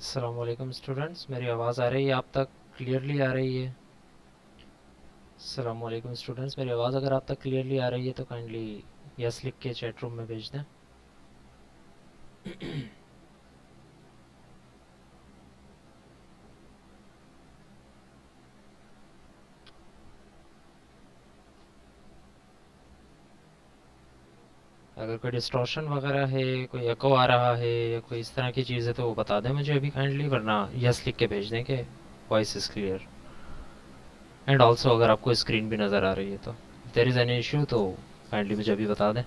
अस्सलाम वालेकुम स्टूडेंट्स, मेरी आवाज़ आ रही है आप तक? क्लियरली आ रही है? अस्सलाम वालेकुम स्टूडेंट्स, मेरी आवाज़ अगर आप तक क्लियरली आ रही है तो काइंडली यस लिख के चैट रूम में भेज दें। अगर कोई डिस्टॉर्शन वगैरह है, कोई एको आ रहा है या कोई इस तरह की चीज़ है तो वो बता दें मुझे अभी काइंडली, वरना यस लिख के भेज दें कि voice is clear. And also अगर आपको स्क्रीन भी नज़र आ रही है तो देर इज़ एनी इशू तो काइंडली मुझे अभी बता दें।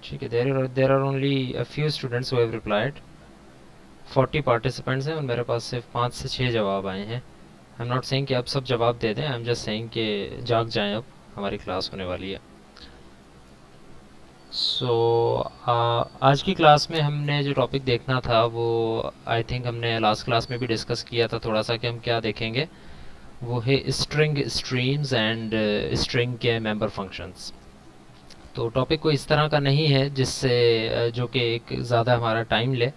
ठीक है, there are only a few students who have replied. 40 participants हैं और मेरे पास सिर्फ 5 से 6 जवाब आए हैं। आई एम नॉट सेइंग कि आप सब जवाब दे दें, आई एम जस्ट सेइंग कि जाग जाएं, अब हमारी क्लास होने वाली है। सो आज की क्लास में हमने जो टॉपिक देखना था वो आई थिंक हमने लास्ट क्लास में भी डिस्कस किया था थोड़ा सा, कि हम क्या देखेंगे। वो है स्ट्रिंग स्ट्रीम्स एंड स्ट्रिंग के मेंबर फंक्शंस। तो टॉपिक कोई इस तरह का नहीं है जिससे जो कि एक ज़्यादा हमारा टाइम ले।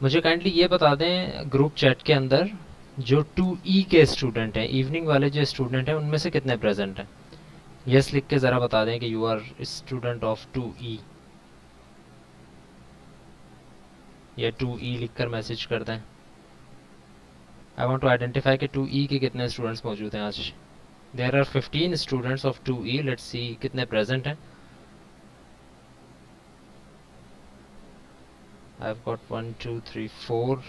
मुझे काइंडली ये बता दें ग्रुप चैट के अंदर जो 2E के स्टूडेंट हैं, इवनिंग वाले जो स्टूडेंट हैं, उनमें से कितने प्रेजेंट हैं। यस लिख के ज़रा बता दें कि you are student of 2E, या 2E लिख कर मैसेज कर दें। आई वांट टू आइडेंटिफाई कि 2E के कितने स्टूडेंट्स मौजूद हैं आज। There are 15 students of 2E, let's see कितने प्रेजेंट हैं। I have got 1 2 3 4।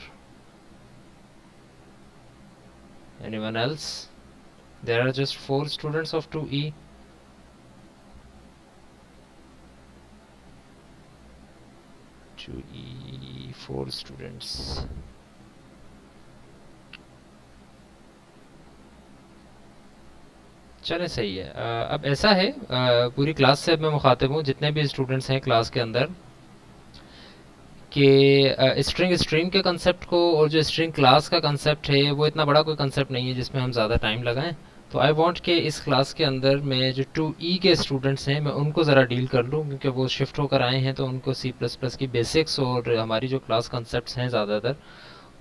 Anyone else? There are just 4 students of 2E। 2E 4 students. चले सही है। अब ऐसा है, पूरी क्लास से अब मैं मुखातिब हूँ, जितने भी स्टूडेंट्स हैं क्लास के अंदर, कि स्ट्रिंग स्ट्रीम के कंसेप्ट को और जो स्ट्रिंग क्लास का कंसेप्ट है वो इतना बड़ा कोई कंसेप्ट नहीं है जिसमें हम ज़्यादा टाइम लगाएं। तो आई वांट कि इस क्लास के अंदर मैं जो 2E के स्टूडेंट्स हैं मैं उनको ज़रा डील कर लूँ, क्योंकि वो शिफ्ट होकर आए हैं तो उनको सी प्लस प्लस की बेसिक्स और हमारी जो क्लास कंसेप्ट हैं ज़्यादातर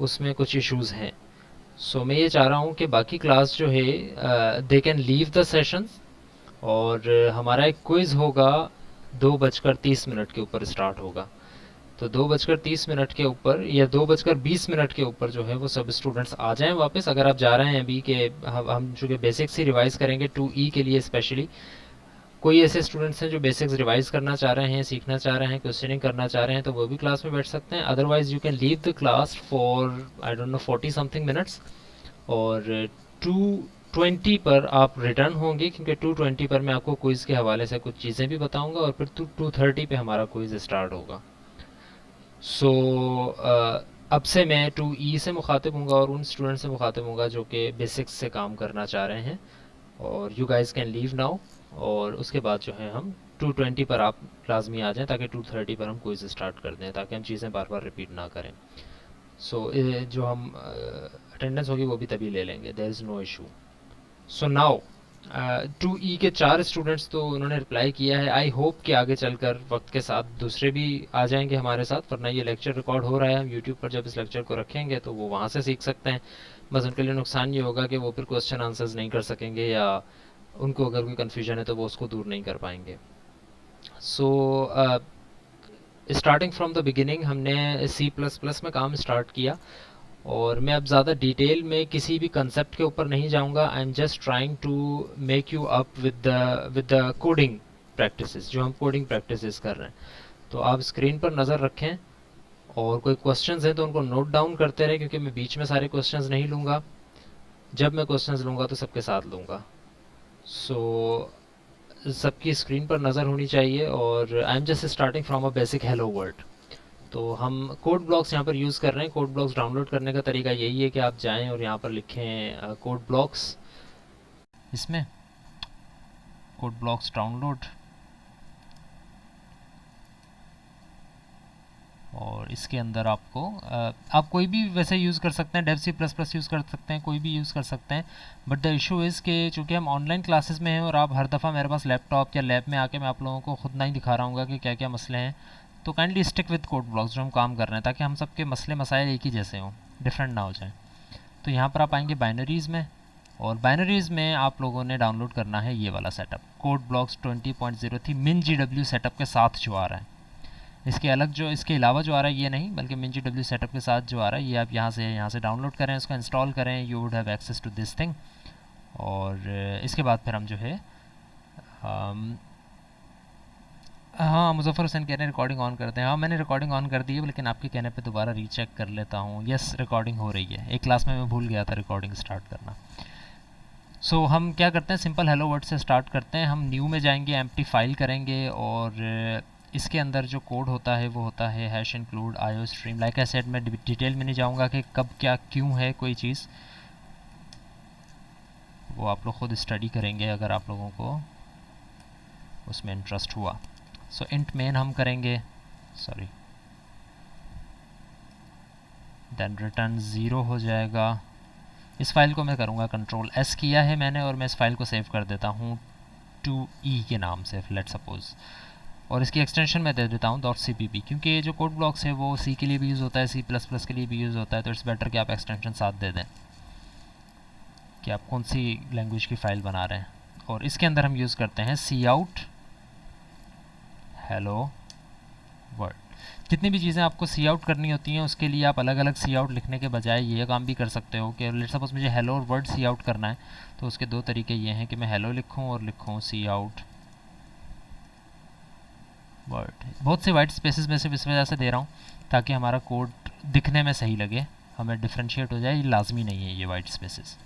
उसमें कुछ इश्यूज़ हैं। सो मैं ये चाह रहा हूँ कि बाकी क्लास जो है they can leave the session, और हमारा एक क्विज़ होगा 2:30 के ऊपर स्टार्ट होगा। तो 2:30 के ऊपर या 2:20 के ऊपर जो है वो सब स्टूडेंट्स आ जाएं वापस, अगर आप जा रहे हैं अभी के। हम चूँकि बेसिक्स ही रिवाइज करेंगे 2E के लिए स्पेशली। कोई ऐसे स्टूडेंट्स हैं जो बेसिक्स रिवाइज करना चाह रहे हैं, सीखना चाह रहे हैं, क्वेश्चनिंग करना चाह रहे हैं, तो वो भी क्लास में बैठ सकते हैं। Otherwise you can leave the class for I don't know 40 something minutes, और 2:20 पर आप रिटर्न होंगे, क्योंकि 2:20 पर मैं आपको क्विज़ के हवाले से कुछ चीज़ें भी बताऊंगा और फिर 2:30 पे हमारा क्विज़ स्टार्ट होगा। सो अब से मैं 2E से मुखातिब हूँगा और उन स्टूडेंट से मुखातिब हूँगा जो कि बेसिक्स से काम करना चाह रहे हैं, और you guys can leave now. और उसके बाद जो है हम 2:20 पर आप लाजमी आ जाएं, ताकि 2:30 पर हम क्विज़ स्टार्ट कर दें, ताकि हम चीज़ें बार बार रिपीट ना करें। सो जो हम अटेंडेंस होगी वो भी तभी ले लेंगे, there is no issue. So now 2E के 4 स्टूडेंट्स तो उन्होंने रिप्लाई किया है। आई होप कि आगे चलकर वक्त के साथ दूसरे भी आ जाएंगे हमारे साथ, वरना ये लेक्चर रिकॉर्ड हो रहा है, हम यूट्यूब पर जब इस लेक्चर को रखेंगे तो वो वहाँ से सीख सकते हैं। बस उनके लिए नुकसान ये होगा कि वो फिर क्वेश्चन आंसर्स नहीं कर सकेंगे, या उनको अगर कोई कन्फ्यूजन है तो वो उसको दूर नहीं कर पाएंगे। So starting from the beginning हमने सी प्लस प्लस में काम स्टार्ट किया, और मैं अब ज़्यादा डिटेल में किसी भी कंसेप्ट के ऊपर नहीं जाऊंगा। I am just trying to make you up with the coding practices, जो हम कोडिंग प्रैक्टिसेस कर रहे हैं। तो आप स्क्रीन पर नज़र रखें, और कोई क्वेश्चंस हैं तो उनको नोट डाउन करते रहें, क्योंकि मैं बीच में सारे क्वेश्चंस नहीं लूँगा। जब मैं क्वेश्चंस लूँगा तो सबके साथ लूँगा। सो सबकी स्क्रीन पर नज़र होनी चाहिए, और आई am just starting from a basic hello world. तो हम कोड ब्लॉक्स यहाँ पर यूज़ कर रहे हैं। कोड ब्लॉक्स डाउनलोड करने का तरीका यही है कि आप जाएं और यहाँ पर लिखें कोड ब्लॉक्स, इसमें कोड ब्लॉक्स डाउनलोड, और इसके अंदर आपको आप कोई भी वैसे यूज़ कर सकते हैं, dev C plus plus use कर सकते हैं, कोई भी यूज़ कर सकते हैं। बट द इशू इज़ कि चूँकि हम ऑनलाइन क्लासेस में हैं और आप हर दफ़ा मेरे पास लैपटॉप या लैब में आके मैं आप लोगों को खुद नहीं दिखा रहा हूँ कि क्या क्या मसले हैं, तो kindly stick with code blocks जो हम काम कर रहे हैं, ताकि हम सबके मसले मसाइल एक ही जैसे हों, डिफरेंट ना हो जाए। तो यहाँ पर आप आएंगे बाइनरीज़ में, और बाइनरीज़ में आप लोगों ने डाउनलोड करना है ये वाला सेटअप, कोड ब्लॉक्स 20.03 मिन GW सेटअप के साथ जो आ रहा है। इसके अलग जो इसके अलावा जो आ रहा है ये नहीं, बल्कि मिन GW सेटअप के साथ जो आ रहा है ये आप यहाँ से डाउनलोड करें, उसको इंस्टॉल करें, you would have access to this thing. और इसके बाद फिर हम जो है हाँ, मुजफ्फर हुसैन कह रहे हैं रिकॉर्डिंग ऑन करते हैं। हाँ, मैंने रिकॉर्डिंग ऑन कर दी है, लेकिन आपके कहने पे दोबारा रीचेक कर लेता हूँ। यस, रिकॉर्डिंग हो रही है। एक क्लास में मैं भूल गया था रिकॉर्डिंग स्टार्ट करना। सो हम क्या करते हैं, सिंपल हेलो वर्ड से स्टार्ट करते हैं। हम न्यू में जाएंगे, एम्प्टी फाइल करेंगे, और इसके अंदर जो कोड होता है वो होता है hash include IO stream. Like I said, मैं डिटेल में नहीं जाऊँगा कि कब क्या क्यों है कोई चीज़, वो आप लोग खुद स्टडी करेंगे अगर आप लोगों को उसमें इंटरेस्ट हुआ। सो इंट मेन हम करेंगे, सॉरी, देन रिटर्न 0 हो जाएगा। इस फाइल को मैं करूँगा कंट्रोल S किया है मैंने, और मैं इस फाइल को सेव कर देता हूँ 2e के नाम से, लेट सपोज, और इसकी एक्सटेंशन मैं दे देता हूँ .cpp, क्योंकि ये जो कोड ब्लॉक्स है वो C के लिए भी यूज़ होता है, C++ के लिए भी यूज़ होता है, तो इट्स बेटर कि आप एक्सटेंशन साथ दे दें कि आप कौन सी लैंग्वेज की फ़ाइल बना रहे हैं। और इसके अंदर हम यूज़ करते हैं cout हेलो वर्ड। जितनी भी चीज़ें आपको सी आउट करनी होती हैं उसके लिए आप अलग अलग सी आउट लिखने के बजाय ये काम भी कर सकते हो कि लेट्स सपोज मुझे हेलो और वर्ड सी आउट करना है, तो उसके दो तरीके ये हैं कि मैं हेलो लिखूं और लिखूं सी आउट वर्ड। बहुत से वाइट स्पेसेस में सिर्फ इस वजह से दे रहा हूँ ताकि हमारा कोड दिखने में सही लगे, हमें डिफ्रेंशिएट हो जाए, ये लाजमी नहीं है ये वाइट स्पेसेस।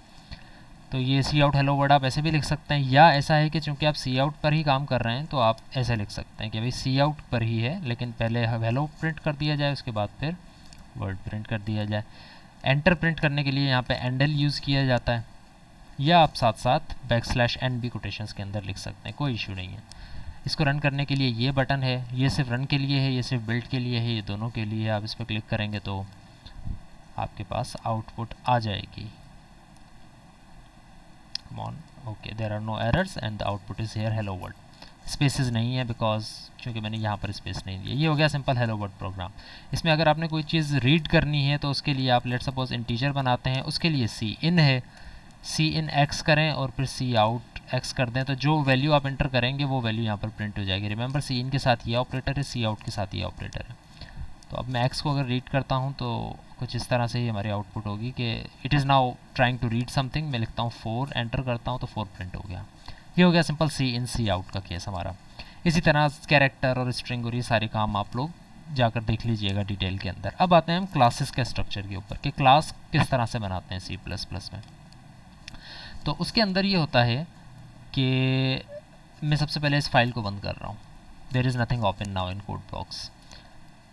तो ये सी आउट हेलो वर्ड आप ऐसे भी लिख सकते हैं, या ऐसा है कि चूंकि आप सी आउट पर ही काम कर रहे हैं तो आप ऐसे लिख सकते हैं कि भाई सी आउट पर ही है, लेकिन पहले हेलो प्रिंट कर दिया जाए, उसके बाद फिर वर्ड प्रिंट कर दिया जाए। एंटर प्रिंट करने के लिए यहाँ पे एंडल यूज़ किया जाता है, या आप साथ साथ \n भी कोटेशंस के अंदर लिख सकते हैं, कोई इशू नहीं है। इसको रन करने के लिए ये बटन है, ये सिर्फ रन के लिए है, ये सिर्फ बिल्ड के लिए है, ये दोनों के लिए। आप इस पर क्लिक करेंगे तो आपके पास आउटपुट आ जाएगी। Come on, okay, there are no errors and the output is here hello world। Spaces नहीं है बिकॉज क्योंकि मैंने यहाँ पर स्पेस नहीं दिया। ये हो गया सिंपल हेलो वर्ड प्रोग्राम। इसमें अगर आपने कोई चीज़ रीड करनी है तो उसके लिए आप लेट सपोज इंटीजर बनाते हैं, उसके लिए सी इन है, सी इन एक्स करें और फिर सी आउट एक्स कर दें, तो जो वैल्यू आप एंटर करेंगे वो वैल्यू यहाँ पर प्रिंट हो जाएगी। रिमेंबर सी इन के साथ ये ऑपरेटर है, सी आउट के साथ ये ऑपरेटर है। तो अब मैं एक्स को अगर रीड करता हूँ तो कुछ इस तरह से ही हमारी आउटपुट होगी कि it is now trying to read something. मैं लिखता हूँ 4, एंटर करता हूँ तो 4 प्रिंट हो गया। ये हो गया सिंपल सी इन सी आउट का केस हमारा। इसी तरह कैरेक्टर और स्ट्रिंग और ये सारे काम आप लोग जाकर देख लीजिएगा डिटेल के अंदर। अब आते हैं हम क्लासेस के स्ट्रक्चर के ऊपर कि क्लास किस तरह से बनाते हैं C++ में। तो उसके अंदर ये होता है कि मैं सबसे पहले इस फाइल को बंद कर रहा हूँ। There is nothing open now in code blocks.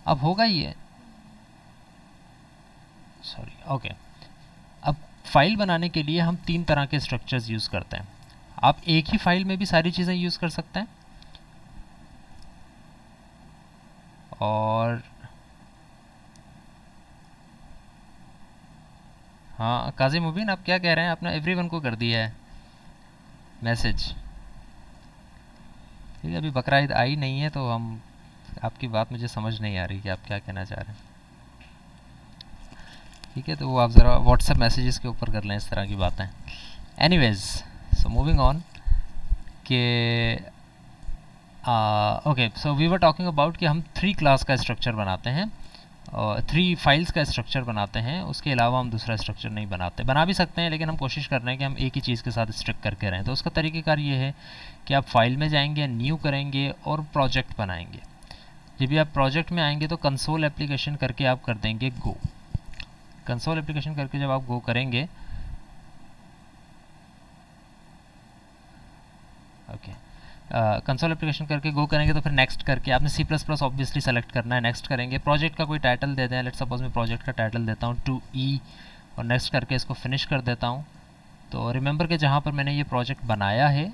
अब होगा ये, सॉरी, ओके। अब फाइल बनाने के लिए हम 3 तरह के स्ट्रक्चर्स यूज़ करते हैं। आप एक ही फाइल में भी सारी चीज़ें यूज़ कर सकते हैं, और हाँ, काजी मुबीन आप क्या कह रहे हैं? आपने एवरीवन को कर दिया है मैसेज। ठीक है, अभी बकरा ईद आई नहीं है तो हम, आपकी बात मुझे समझ नहीं आ रही कि आप क्या कहना चाह रहे हैं। ठीक है, तो वो आप ज़रा व्हाट्सएप मैसेजेस के ऊपर कर लें इस तरह की बातें। एनीवेज, सो मूविंग ऑन के okay, so we were talking about कि हम 3 क्लास का स्ट्रक्चर बनाते हैं और 3 फाइल्स का स्ट्रक्चर बनाते हैं। उसके अलावा हम दूसरा स्ट्रक्चर नहीं बनाते। बना भी सकते हैं लेकिन हम कोशिश कर रहे हैं कि हम एक ही चीज़ के साथ स्ट्रिक करके रहें। तो उसका तरीक़ेकार ये है कि आप फाइल में जाएंगे, न्यू करेंगे और प्रोजेक्ट बनाएंगे। जब भी आप प्रोजेक्ट में आएंगे तो कंसोल एप्लीकेशन करके आप कर देंगे गो। कंसोल एप्लीकेशन करके जब आप गो करेंगे, ओके, कंसोल एप्लीकेशन करके गो करेंगे तो फिर नेक्स्ट करके आपने C++ ऑब्वियसली सेलेक्ट करना है। नेक्स्ट करेंगे, प्रोजेक्ट का कोई टाइटल दे दें। लेट्स सपोज मैं प्रोजेक्ट का टाइटल देता हूँ 2E और नेक्स्ट करके इसको फिनिश कर देता हूँ। तो रिमेंबर कि जहाँ पर मैंने ये प्रोजेक्ट बनाया है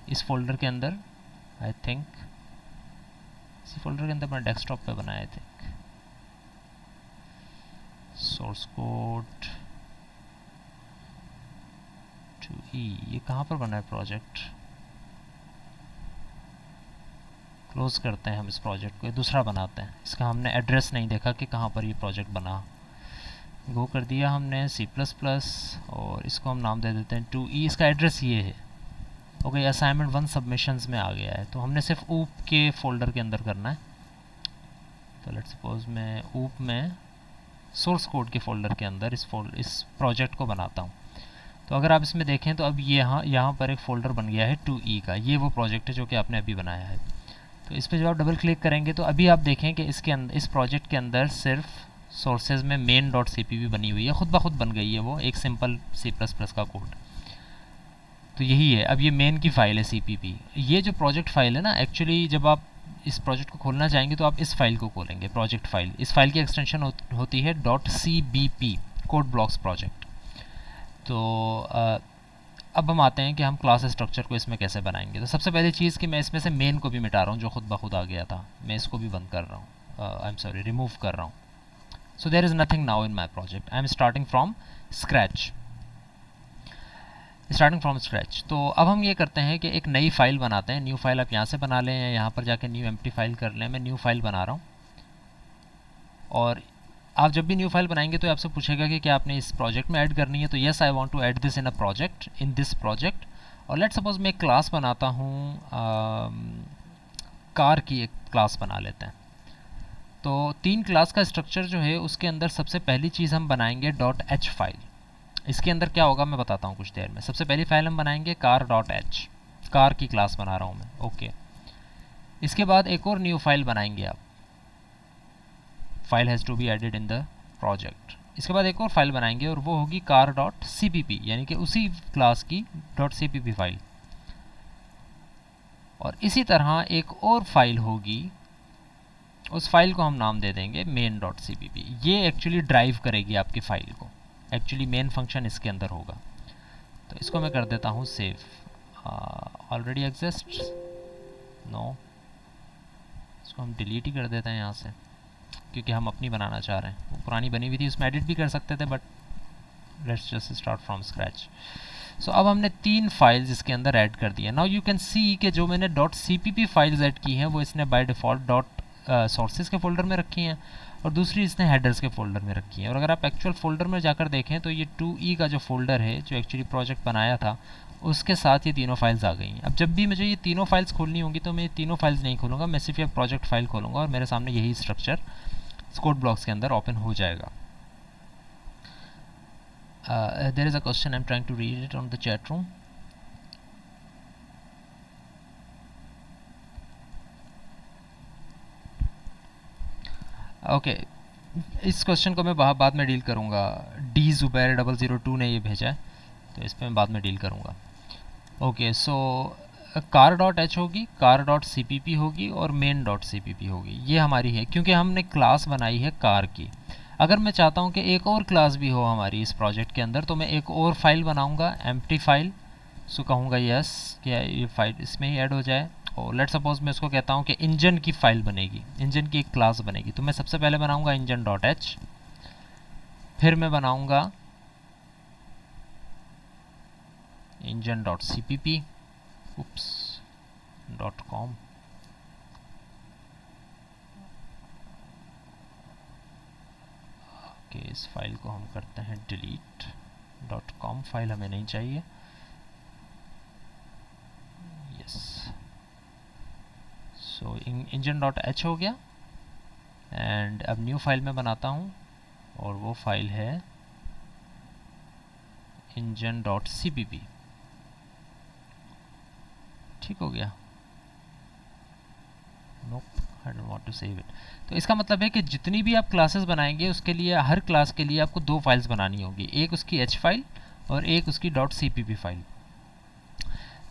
इस फोल्डर के अंदर, आई थिंक इसी फोल्डर के अंदर मैं डेस्कटॉप पे बनाया, I think source code to E, ये कहाँ पर बना है प्रोजेक्ट? क्लोज करते हैं हम इस प्रोजेक्ट को, दूसरा बनाते हैं। इसका हमने एड्रेस नहीं देखा कि कहाँ पर ये प्रोजेक्ट बना। गो कर दिया हमने C++ और इसको हम नाम दे देते हैं 2E। इसका एड्रेस ये है। ओके, असाइनमेंट 1 सबमिशंस में आ गया है, तो हमने सिर्फ ऊप के फोल्डर के अंदर करना है। तो लेट्स सपोज मैं ऊप में सोर्स कोड के फोल्डर के अंदर इस प्रोजेक्ट को बनाता हूँ। तो अगर आप इसमें देखें तो अब ये यहाँ पर एक फ़ोल्डर बन गया है 2E का। ये वो प्रोजेक्ट है जो कि आपने अभी बनाया है। तो इस पर जब आप डबल क्लिक करेंगे तो अभी आप देखें कि इसके अंदर, इस प्रोजेक्ट के अंदर सिर्फ सोर्सेज में main.cpp बनी हुई है, खुद ब खुद बन गई है वो, एक सिंपल C++ का कोड। तो यही है, अब ये मेन की फ़ाइल है cpp। ये जो प्रोजेक्ट फ़ाइल है ना, एक्चुअली जब आप इस प्रोजेक्ट को खोलना चाहेंगे तो आप इस फाइल को खोलेंगे, प्रोजेक्ट फाइल। इस फाइल की एक्सटेंशन होती है .cbp, कोड ब्लॉक्स प्रोजेक्ट। तो अब हम आते हैं कि हम क्लास स्ट्रक्चर को इसमें कैसे बनाएंगे। तो सबसे पहली चीज़ कि मैं इसमें से मेन को भी मिटा रहा हूँ जो खुद ब खुद आ गया था, मैं इसको भी बंद कर रहा हूँ, आई एम सॉरी, रिमूव कर रहा हूँ। So there is nothing now in my project, I am starting from scratch. तो अब हम ये करते हैं कि एक नई फाइल बनाते हैं। न्यू फाइल आप यहाँ से बना लें या यहाँ पर जाके न्यू एम्प्टी फाइल कर लें। मैं न्यू फाइल बना रहा हूँ। और आप जब भी न्यू फाइल बनाएंगे तो आपसे पूछेगा कि क्या आपने इस प्रोजेक्ट में ऐड करनी है। तो yes, I want to add this in a project, in this project. और लेट्स सपोज मैं एक क्लास बनाता हूँ, कार की एक क्लास बना लेते हैं। तो 3 क्लास का स्ट्रक्चर जो है उसके अंदर सबसे पहली चीज़ हम बनाएंगे .h फाइल। इसके अंदर क्या होगा मैं बताता हूँ कुछ देर में। सबसे पहली फाइल हम बनाएंगे car.h, कार की क्लास बना रहा हूँ मैं। ओके, इसके बाद एक और न्यू फाइल बनाएंगे आप, file has to be added in the project. इसके बाद एक और फाइल बनाएंगे और वो होगी car.cpp, यानी कि उसी क्लास की .cpp फाइल। और इसी तरह एक और फाइल होगी, उस फाइल को हम नाम दे देंगे main.cpp। ये एक्चुअली ड्राइव करेगी आपकी फाइल को, एक्चुअली मेन फंक्शन इसके अंदर होगा। तो इसको मैं कर देता हूँ सेव। ऑलरेडी एग्जिस्ट, नो, इसको हम डिलीट ही कर देते हैं यहाँ से, क्योंकि हम अपनी बनाना चाह रहे हैं। वो पुरानी बनी हुई थी, उसमें एडिट भी कर सकते थे, but let's just start from scratch. So अब हमने 3 फाइल्स इसके अंदर ऐड कर दी है। नाउ यू कैन सी कि जो मैंने .cpp फाइल्स ऐड की हैं वो इसने बाय डिफ़ॉल्ट सोर्सेज के फोल्डर में रखी हैं, और दूसरी इसने हेडर्स के फोल्डर में रखी है। और अगर आप एक्चुअल फोल्डर में जाकर देखें तो ये 2E का जो फोल्डर है, जो एक्चुअली प्रोजेक्ट बनाया था, उसके साथ ये तीनों फाइल्स आ गई हैं। अब जब भी मुझे ये तीनों फाइल्स खोलनी होंगी तो मैं ये तीनों फाइल्स नहीं खोलूँगा, मैं सिर्फ ये प्रोजेक्ट फाइल खोलूँगा और मेरे सामने यही स्ट्रक्चर कोड ब्लॉक्स के अंदर ओपन हो जाएगा। there is a question, I'm trying to read it on the chat room. Okay, इस क्वेश्चन को मैं बाद में डील करूँगा। डी जुबैर 002 ने ये भेजा है, तो इस पर मैं बाद में डील करूँगा। ओके, सो car.h होगी, car.cpp होगी और main.cpp होगी। ये हमारी है, क्योंकि हमने क्लास बनाई है कार की। अगर मैं चाहता हूँ कि एक और क्लास भी हो हमारी इस प्रोजेक्ट के अंदर, तो मैं एक और फाइल बनाऊँगा, एम्प्टी फाइल। सो कहूँगा यस, क्या ये फाइल इसमें ही ऐड हो जाए। और लेट सपोज मैं इसको कहता हूँ कि इंजन की फाइल बनेगी, इंजन की एक क्लास बनेगी। तो मैं सबसे पहले बनाऊँगा engine.h, फिर मैं बनाऊँगा engine.cpp, .com, ओके, इस फाइल को हम करते हैं डिलीट। .com फाइल हमें नहीं चाहिए, यस। सो engine.h हो गया। एंड अब न्यू फाइल में बनाता हूँ और वो फाइल है engine.cpp। ठीक हो गया, nope, I don't want to save it. तो इसका मतलब है कि जितनी भी आप क्लासेस बनाएंगे उसके लिए, हर क्लास के लिए आपको 2 फाइल्स बनानी होगी, एक उसकी h फाइल और एक उसकी .cpp फाइल।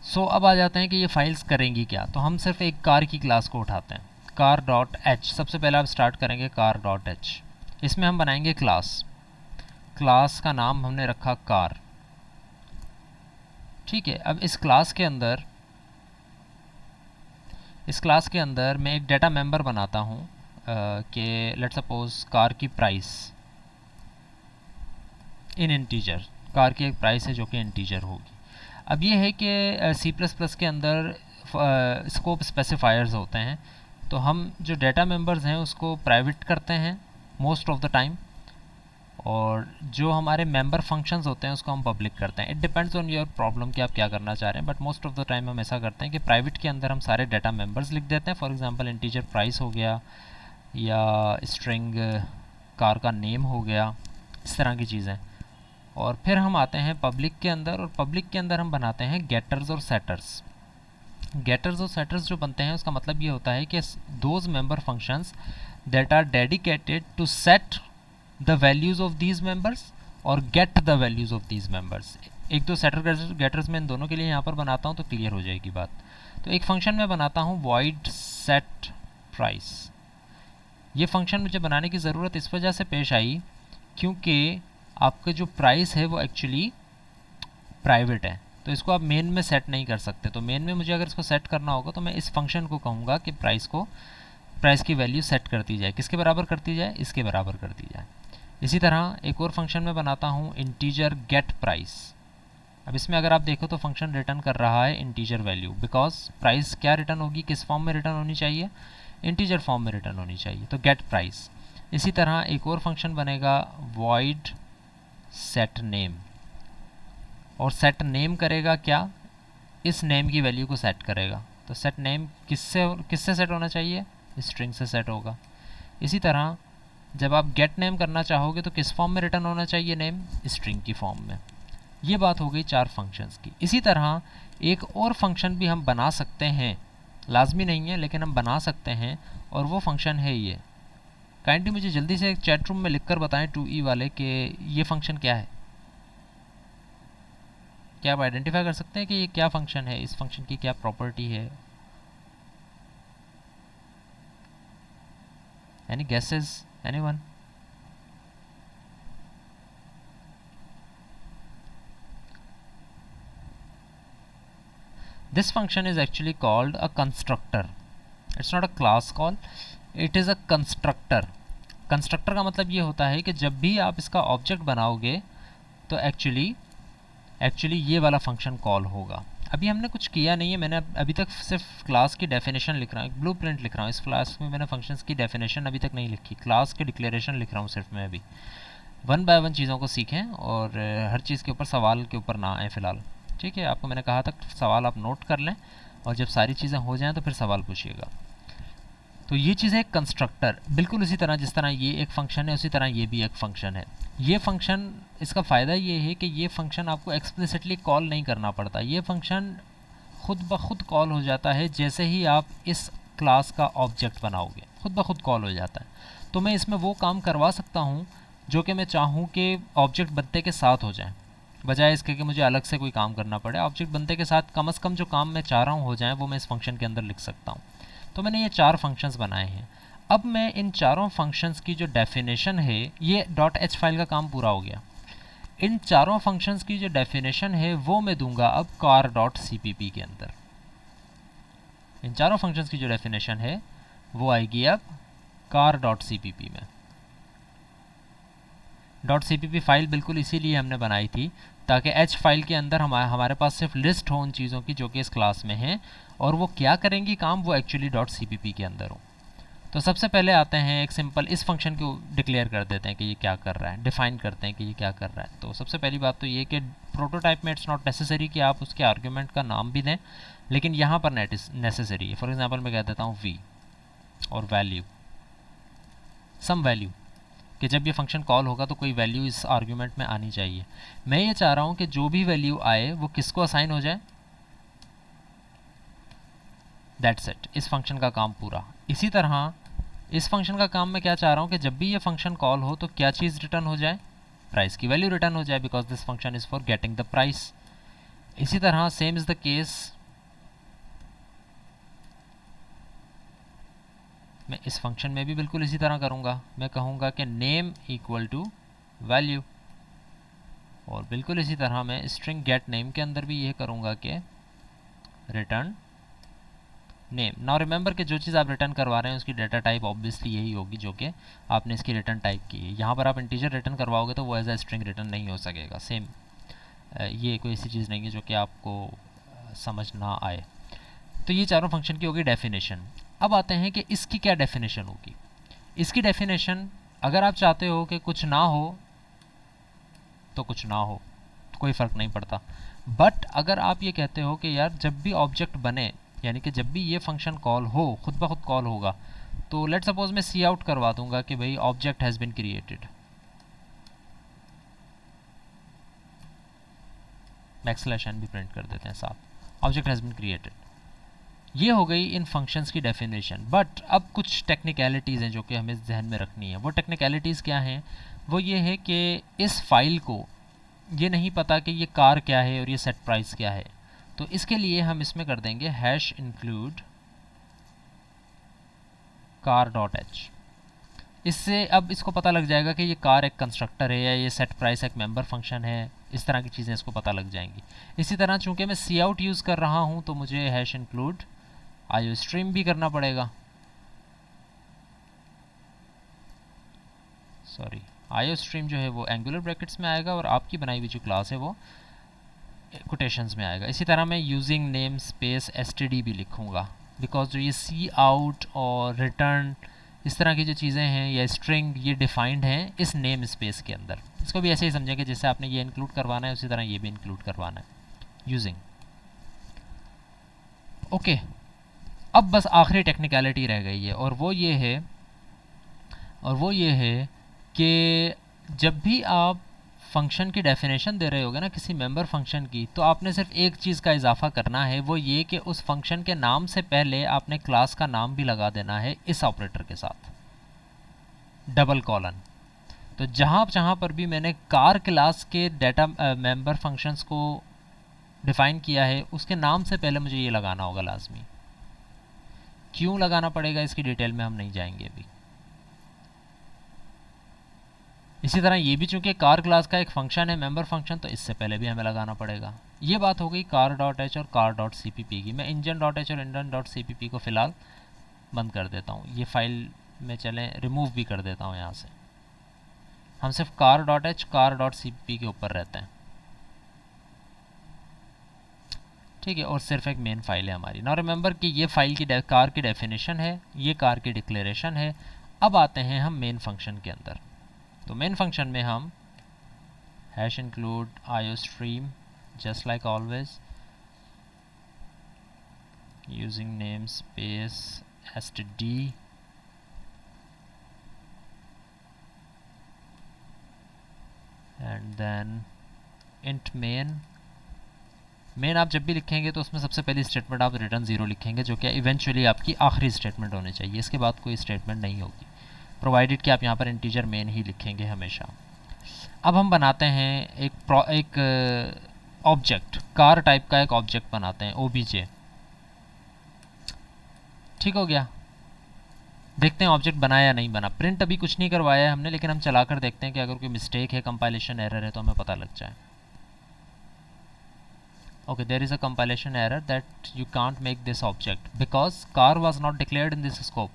सो अब आ जाते हैं कि ये फाइल्स करेंगी क्या। तो हम सिर्फ एक कार की क्लास को उठाते हैं, car.h। सबसे पहले आप स्टार्ट करेंगे car.h। इसमें हम बनाएंगे क्लास, क्लास का नाम हमने रखा कार। ठीक है, अब इस क्लास के अंदर मैं एक डेटा मेंबर बनाता हूँ कि लेट्स सपोज कार की प्राइस, इन इंटीजर, कार की एक प्राइस है जो कि इंटीजर होगी। अब ये है कि सी प्लस प्लस के अंदर स्कोप स्पेसिफायर्स होते हैं, तो हम जो डेटा मेंबर्स हैं उसको प्राइवेट करते हैं मोस्ट ऑफ द टाइम, और जो हमारे मेंबर फंक्शंस होते हैं उसको हम पब्लिक करते हैं। It depends on your problem कि आप क्या करना चाह रहे हैं, but most of the time हम ऐसा करते हैं कि प्राइवेट के अंदर हम सारे डेटा मेंबर्स लिख देते हैं। फॉर एग्जांपल इंटीजर प्राइस हो गया, या स्ट्रिंग कार का नेम हो गया, इस तरह की चीज़ें। और फिर हम आते हैं पब्लिक के अंदर, और पब्लिक के अंदर हम बनाते हैं गेटर्स और सेटर्स। गेटर्स और सेटर्स जो बनते हैं उसका मतलब ये होता है कि those member functions that are dedicated to set the values of these members और get the values of these members. एक दो सेटर गेटर्स में इन दोनों के लिए यहाँ पर बनाता हूँ तो क्लियर हो जाएगी बात। तो एक फंक्शन में बनाता हूँ void set price। ये फंक्शन मुझे बनाने की ज़रूरत इस वजह से पेश आई क्योंकि आपके जो प्राइस है वो एक्चुअली प्राइवेट है, तो इसको आप मेन में सेट नहीं कर सकते। तो मेन में मुझे अगर इसको सेट करना होगा तो मैं इस फंक्शन को कहूँगा कि प्राइस की वैल्यू सेट करती जाए। किसके बराबर करती जाए? इसके बराबर करती जाए। इसी तरह एक और फंक्शन में बनाता हूँ इंटीजर गेट प्राइस। अब इसमें अगर आप देखो तो फंक्शन रिटर्न कर रहा है इंटीजर वैल्यू, बिकॉज प्राइस क्या रिटर्न होगी, किस फॉर्म में रिटर्न होनी चाहिए? इंटीजर फॉर्म में रिटर्न होनी चाहिए, तो गेट प्राइस। इसी तरह एक और फंक्शन बनेगा void set name, और सेट नेम करेगा क्या? इस नेम की वैल्यू को सेट करेगा। तो सेट नेम किससे सेट होना चाहिए? स्ट्रिंग से सेट होगा। इसी तरह जब आप गेट नेम करना चाहोगे तो किस फॉर्म में रिटर्न होना चाहिए नेम? स्ट्रिंग की फॉर्म में। ये बात हो गई 4 फंक्शंस की। इसी तरह एक और फंक्शन भी हम बना सकते हैं, लाजमी नहीं है लेकिन हम बना सकते हैं, और वो फंक्शन है ये। काइंडली मुझे जल्दी से चैट रूम में लिखकर बताएं 2E वाले कि ये फंक्शन क्या है। क्या आप आइडेंटिफाई कर सकते हैं कि ये क्या फंक्शन है, इस फंक्शन की क्या प्रॉपर्टी है? Any guesses, anyone? This function is actually called a constructor. It's not a class call, it is a constructor. Constructor का मतलब ये होता है कि जब भी आप इसका ऑब्जेक्ट बनाओगे तो एक्चुअली ये वाला फंक्शन कॉल होगा। अभी हमने कुछ किया नहीं है, मैंने अभी तक सिर्फ क्लास की डेफिनेशन लिख रहा हूँ, एक ब्लूप्रिंट लिख रहा हूँ। इस क्लास में मैंने फंक्शंस की डेफिनेशन अभी तक नहीं लिखी, क्लास की डिक्लेरेशन लिख रहा हूँ सिर्फ मैं अभी। वन बाय वन चीज़ों को सीखें और हर चीज़ के ऊपर सवाल के ऊपर ना आए फ़िलहाल, ठीक है? आपको मैंने कहा था सवाल आप नोट कर लें और जब सारी चीज़ें हो जाएं तो फिर सवाल पूछिएगा। तो ये चीज़ है एक कंस्ट्रक्टर, बिल्कुल उसी तरह जिस तरह ये एक फ़ंक्शन है उसी तरह ये भी एक फ़ंक्शन है। ये फ़ंक्शन, इसका फ़ायदा ये है कि ये फ़ंक्शन आपको एक्सप्लिसिटली कॉल नहीं करना पड़ता। ये फ़ंक्शन खुद ब खुद कॉल हो जाता है जैसे ही आप इस क्लास का ऑब्जेक्ट बनाओगे, खुद ब खुद कॉल हो जाता है। तो मैं इसमें वो काम करवा सकता हूँ जो कि मैं चाहूँ कि ऑब्जेक्ट बनते के साथ हो जाए, बजाय इसके कि मुझे अलग से कोई काम करना पड़े। ऑब्जेक्ट बनते के साथ कम से कम जो काम मैं चाह रहा हूँ हो जाए वो मैं इस फंक्शन के अंदर लिख सकता हूँ। तो मैंने ये 4 फंक्शंस बनाए हैं। अब मैं इन चारों फंक्शंस की जो डेफिनेशन है, ये .h फाइल का काम पूरा हो गया। इन चारों फंक्शंस की जो डेफिनेशन है वो मैं दूंगा अब car.cpp के अंदर। इन चारों फंक्शंस की जो डेफिनेशन है वो आएगी अब car.cpp में। .cpp फाइल बिल्कुल इसीलिए हमने बनाई थी ताकि h फाइल के अंदर हमारे पास सिर्फ लिस्ट हो उन चीज़ों की जो कि इस क्लास में हैं, और वो क्या करेंगी काम, वो एक्चुअली .cpp के अंदर हो। तो सबसे पहले आते हैं एक सिंपल इस फंक्शन को डिक्लेयर कर देते हैं कि ये क्या कर रहा है, डिफाइन करते हैं कि ये क्या कर रहा है। तो सबसे पहली बात तो ये कि प्रोटोटाइप में इट्स नॉट नेसेसरी कि आप उसके आर्ग्यूमेंट का नाम भी दें, लेकिन यहाँ पर नेसेसरी है। फॉर एग्जांपल मैं कह देता हूँ v और वैल्यू, सम वैल्यू, कि जब ये फंक्शन कॉल होगा तो कोई वैल्यू इस आर्ग्यूमेंट में आनी चाहिए। मैं ये चाह रहा हूँ कि जो भी वैल्यू आए वो किसको असाइन हो जाए, दैट्स इट, इस फंक्शन का काम पूरा। इसी तरह इस फंक्शन का काम मैं क्या चाह रहा हूँ कि जब भी ये फंक्शन कॉल हो तो क्या चीज़ रिटर्न हो जाए, प्राइस की वैल्यू रिटर्न हो जाए, because this function is for getting the price. इसी तरह सेम इज़ द केस, मैं इस फंक्शन में भी बिल्कुल इसी तरह करूँगा। मैं कहूँगा कि नेम इक्वल टू वैल्यू, और बिल्कुल इसी तरह मैं स्ट्रिंग गेट नेम के अंदर भी ये करूँगा कि रिटर्न नेम। नाउ रिमेंबर कि जो चीज़ आप रिटर्न करवा रहे हैं उसकी डाटा टाइप ऑब्वियसली यही होगी जो कि आपने इसकी रिटर्न टाइप की है। यहाँ पर आप इंटीजर रिटर्न करवाओगे तो वो एज ए स्ट्रिंग रिटर्न नहीं हो सकेगा। सेम ये कोई ऐसी चीज़ नहीं है जो कि आपको समझ ना आए। तो ये चारों फंक्शन की होगी डेफिनेशन। अब आते हैं कि इसकी क्या डेफिनेशन होगी। इसकी डेफिनेशन, अगर आप चाहते हो कि कुछ ना हो तो कुछ ना हो, कोई फ़र्क नहीं पड़ता। बट अगर आप ये कहते हो कि यार जब भी ऑब्जेक्ट बने, यानी कि जब भी ये फंक्शन कॉल हो, खुद ब खुद कॉल होगा, तो लेट सपोज मैं सी आउट करवा दूंगा कि भाई object has been created, backslash n भी प्रिंट कर देते हैं साथ, ऑब्जेक्ट हैज़ बिन क्रिएटेड। ये हो गई इन फंक्शंस की डेफिनेशन। बट अब कुछ टेक्निकलिटीज़ हैं जो कि हमें जहन में रखनी है। वो टेक्निकलिटीज़ क्या हैं? वो ये है कि इस फाइल को ये नहीं पता कि ये कार क्या है और ये सेट प्राइस क्या है। तो इसके लिए हम इसमें कर देंगे hash include car dot H. इससे अब इसको पता लग जाएगा कि ये कार एक कंस्ट्रक्टर है या ये सेट प्राइस एक मेंबर फंक्शन है। इस तरह की चीज़ें इसको पता लग जाएंगी। इसी तरह चूंकि मैं सी आउट यूज़ कर रहा हूँ तो मुझे हैश इंक्लूड आईओ स्ट्रीम भी करना पड़ेगा। सॉरी, आईओ स्ट्रीम जो है वो एंगुलर ब्रैकेट्स में आएगा और आपकी बनाई हुई जो क्लास है वो कोटेशंस में आएगा। इसी तरह मैं यूजिंग नेम स्पेस एसटीडी भी लिखूंगा, बिकॉज जो ये सी आउट और रिटर्न इस तरह की जो चीज़ें हैं या स्ट्रिंग ये डिफाइंड हैं इस नेम स्पेस के अंदर। इसको भी ऐसे ही समझेंगे जैसे आपने ये इंक्लूड करवाना है उसी तरह ये भी इंक्लूड करवाना है यूजिंग। ओके, अब बस आखिरी टेक्निकलिटी रह गई है और वो ये है कि जब भी आप फंक्शन की डेफिनेशन दे रहे होगे ना किसी मेंबर फंक्शन की, तो आपने सिर्फ एक चीज़ का इजाफा करना है, वो ये कि उस फंक्शन के नाम से पहले आपने क्लास का नाम भी लगा देना है इस ऑपरेटर के साथ, डबल कॉलन। तो जहाँ जहाँ पर भी मैंने कार क्लास के डाटा मेंबर फंक्शंस को डिफ़ाइन किया है उसके नाम से पहले मुझे ये लगाना होगा लाजमी। क्यों लगाना पड़ेगा इसकी डिटेल में हम नहीं जाएंगे अभी। इसी तरह ये भी चूंकि कार क्लास का एक फंक्शन है मेंबर फंक्शन, तो इससे पहले भी हमें लगाना पड़ेगा। ये बात हो गई कार डॉट एच और car dot c p p की। मैं इंजन डॉट एच और engine dot c p p को फ़िलहाल बंद कर देता हूँ। ये फाइल में चलें रिमूव भी कर देता हूँ यहाँ से। हम सिर्फ car dot h car dot c p p के ऊपर रहते हैं, ठीक है। और सिर्फ एक मेन फाइल है हमारी। नाउ रिमेंबर कि ये फाइल की कार की डेफिनेशन है, ये कार की डिक्लेरेशन है। अब आते हैं हम मेन फंक्शन के अंदर। तो मेन फंक्शन में हम hash include iostream just like always using namespace std and then int main. Main आप जब भी लिखेंगे तो उसमें सबसे पहली स्टेटमेंट आप रिटर्न 0 लिखेंगे जो कि इवेंचुअली आपकी आखिरी स्टेटमेंट होनी चाहिए। इसके बाद कोई स्टेटमेंट नहीं होगी, प्रोवाइडेड कि आप यहाँ पर इंटीजर मेन ही लिखेंगे हमेशा। अब हम बनाते हैं एक ऑब्जेक्ट, कार टाइप का एक ऑब्जेक्ट बनाते हैं ओबीजे। ठीक हो गया। देखते हैं ऑब्जेक्ट बना या नहीं बना। प्रिंट अभी कुछ नहीं करवाया है हमने, लेकिन हम चला कर देखते हैं कि अगर कोई मिस्टेक है, कंपाइलेशन एरर है तो हमें पता लग जाए। Okay, there is a compilation error that you can't make this object because car was not declared in this scope.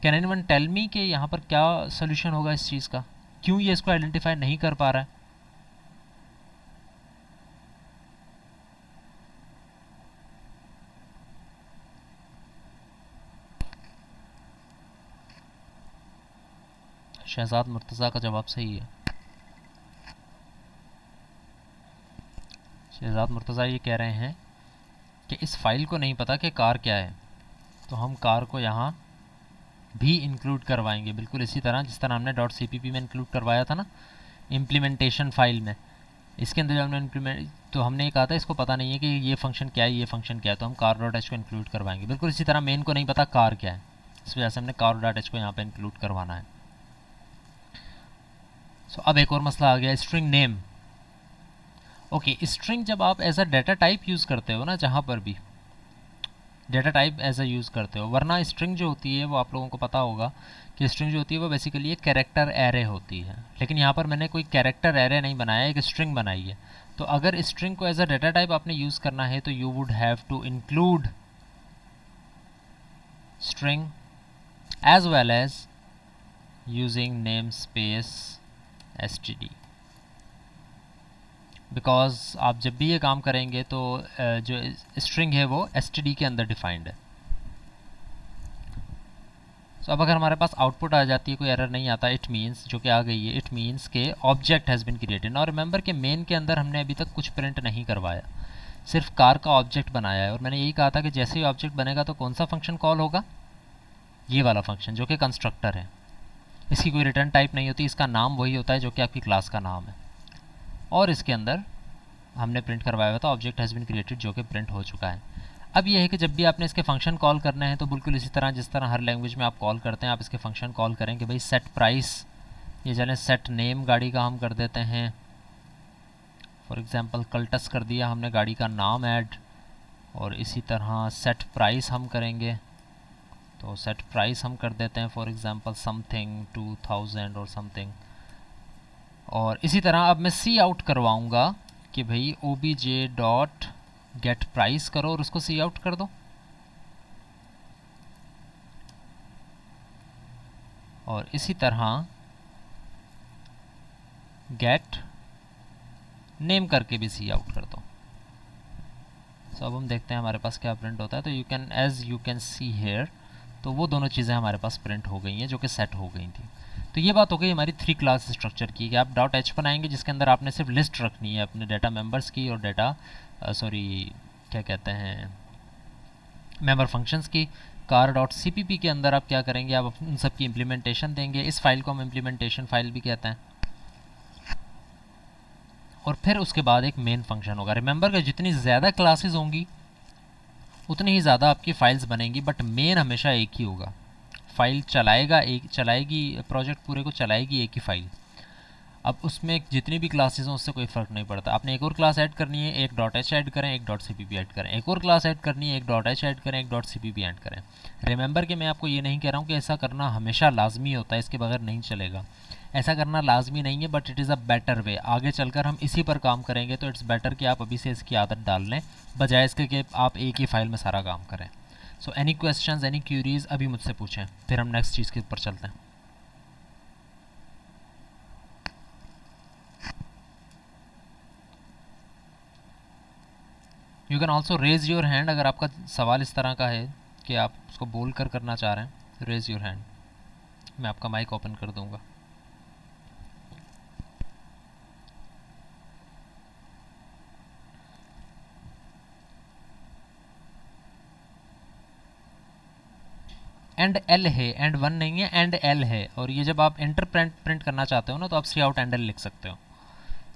Can anyone tell me कि यहाँ पर क्या सोल्यूशन होगा इस चीज़ का? क्यों ये इसको आइडेंटिफाई नहीं कर पा रहा है? शहजाद मुर्तज़ा का जवाब सही है। शहजाद मुर्तज़ा ये कह रहे हैं कि इस फाइल को नहीं पता कि कार क्या है, तो हम कार को यहाँ भी इंक्लूड करवाएंगे, बिल्कुल इसी तरह जिस तरह हमने डॉट सी पी पी में इंक्लूड करवाया था ना इम्प्लीमेंटेशन फाइल में। इसके अंदर हमने इम्प्लीमेंट, तो हमने ये कहा था इसको पता नहीं है कि ये फंक्शन क्या है, ये फंक्शन क्या है, तो हम कार डॉट एच को इंक्लूड करवाएंगे। बिल्कुल इसी तरह मेन को नहीं पता कार क्या है, इस वजह से हमने कार डॉट एच को यहाँ पे इंक्लूड करवाना है। सो अब एक और मसला आ गया, स्ट्रिंग नेम। ओके, स्ट्रिंग जब आप as a data type use करते हो ना, जहाँ पर भी data type as a use करते हो, वरना स्ट्रिंग जो होती है वो आप लोगों को पता होगा कि स्ट्रिंग जो होती है वो बेसिकली एक कैरेक्टर एरे होती है। लेकिन यहाँ पर मैंने कोई कैरेक्टर एरे नहीं बनाया, एक स्ट्रिंग बनाई है। तो अगर स्ट्रिंग को एज अ डाटा टाइप आपने यूज़ करना है तो you would have to include string as well as using namespace std, because आप जब भी ये काम करेंगे तो जो स्ट्रिंग है वो std के अंदर डिफाइंड है। तो अब अगर हमारे पास आउटपुट आ जाती है, कोई एरर नहीं आता, इट मीन्स, जो कि आ गई है, इट मीन्स के ऑब्जेक्ट हैज़ बिन क्रिएटेड। और रिमेंबर के मेन के अंदर हमने अभी तक कुछ प्रिंट नहीं करवाया, सिर्फ कार का ऑब्जेक्ट बनाया है। और मैंने यही कहा था कि जैसे ही ऑब्जेक्ट बनेगा तो कौन सा फंक्शन कॉल होगा, ये वाला फंक्शन जो कि कंस्ट्रक्टर है। इसकी कोई रिटर्न टाइप नहीं होती, इसका नाम वही होता है जो कि आपकी क्लास का नाम है। और इसके अंदर हमने प्रिंट करवाया हुआ था ऑब्जेक्ट हैज़ बिन क्रिएटेड, जो कि प्रिंट हो चुका है। अब ये है कि जब भी आपने इसके फंक्शन कॉल करने हैं तो बिल्कुल इसी तरह जिस तरह हर लैंग्वेज में आप कॉल करते हैं, आप इसके फंक्शन कॉल करें कि भाई सेट प्राइस, ये जाने सेट नेम गाड़ी का हम कर देते हैं, फॉर एग्जांपल कल्टस कर दिया हमने गाड़ी का नाम ऐड। और इसी तरह सेट प्राइस हम करेंगे, तो सेट प्राइस हम कर देते हैं फॉर एग्जांपल समथिंग 2000 और समथिंग। और इसी तरह अब मैं सी आउट करवाऊँगा कि भाई obj डॉट गेट प्राइस करो और उसको सी आउट कर दो। और इसी तरह गेट नेम करके भी सी आउट कर दो। सो अब हम देखते हैं हमारे पास क्या प्रिंट होता है। तो as you can see here, तो वो दोनों चीज़ें हमारे पास प्रिंट हो गई हैं जो कि सेट हो गई थी। तो ये बात हो गई हमारी 3 क्लास स्ट्रक्चर की, कि आप डॉट एच बनाएंगे जिसके अंदर आपने सिर्फ लिस्ट रखनी है अपने डेटा मेंबर्स की और डेटा क्या कहते हैं मेंबर फंक्शंस की। Car dot c p p के अंदर आप क्या करेंगे, आप उन सब की इम्प्लीमेंटेशन देंगे। इस फाइल को हम इम्प्लीमेंटेशन फाइल भी कहते हैं। और फिर उसके बाद एक मेन फंक्शन होगा। रिमेंबर कि जितनी ज़्यादा क्लासेस होंगी उतनी ही ज़्यादा आपकी फाइल्स बनेंगी, बट मेन हमेशा एक ही होगा। फाइल चलाएगी प्रोजेक्ट पूरे को चलाएगी एक ही फाइल। अब उसमें जितनी भी क्लासेस हों उससे कोई फ़र्क नहीं पड़ता। आपने एक और क्लास ऐड करनी है, एक डॉट एच ऐड करें, एक dot c p p add करें, एक और क्लास ऐड करनी है, एक डॉट एच ऐड करें, एक dot c p p add करें। रिमेंबर कि मैं आपको ये नहीं कह रहा हूँ कि ऐसा करना हमेशा लाजमी होता है, इसके बगैर नहीं चलेगा। ऐसा करना लाजमी नहीं है, but it is a better way. आगे चलकर हम इसी पर काम करेंगे, तो इट्स बेटर कि आप अभी से इसकी आदत डाल लें, बजाय इसके कि आप एक ही फाइल में सारा काम करें। So any questions, any curies अभी मुझसे पूछें, फिर हम नेक्स्ट चीज़ के ऊपर चलते हैं। You can also raise your hand, अगर आपका सवाल इस तरह का है कि आप उसको बोल कर करना चाह रहे हैं, रेज़ योर हैंड। मैं आपका माइक ओपन कर दूंगा। एंड एल है, एंड वन नहीं है, एंड एल है। और ये जब आप एंटर प्रिंट करना चाहते हो ना, तो आप सी आउट एंड एल लिख सकते हो।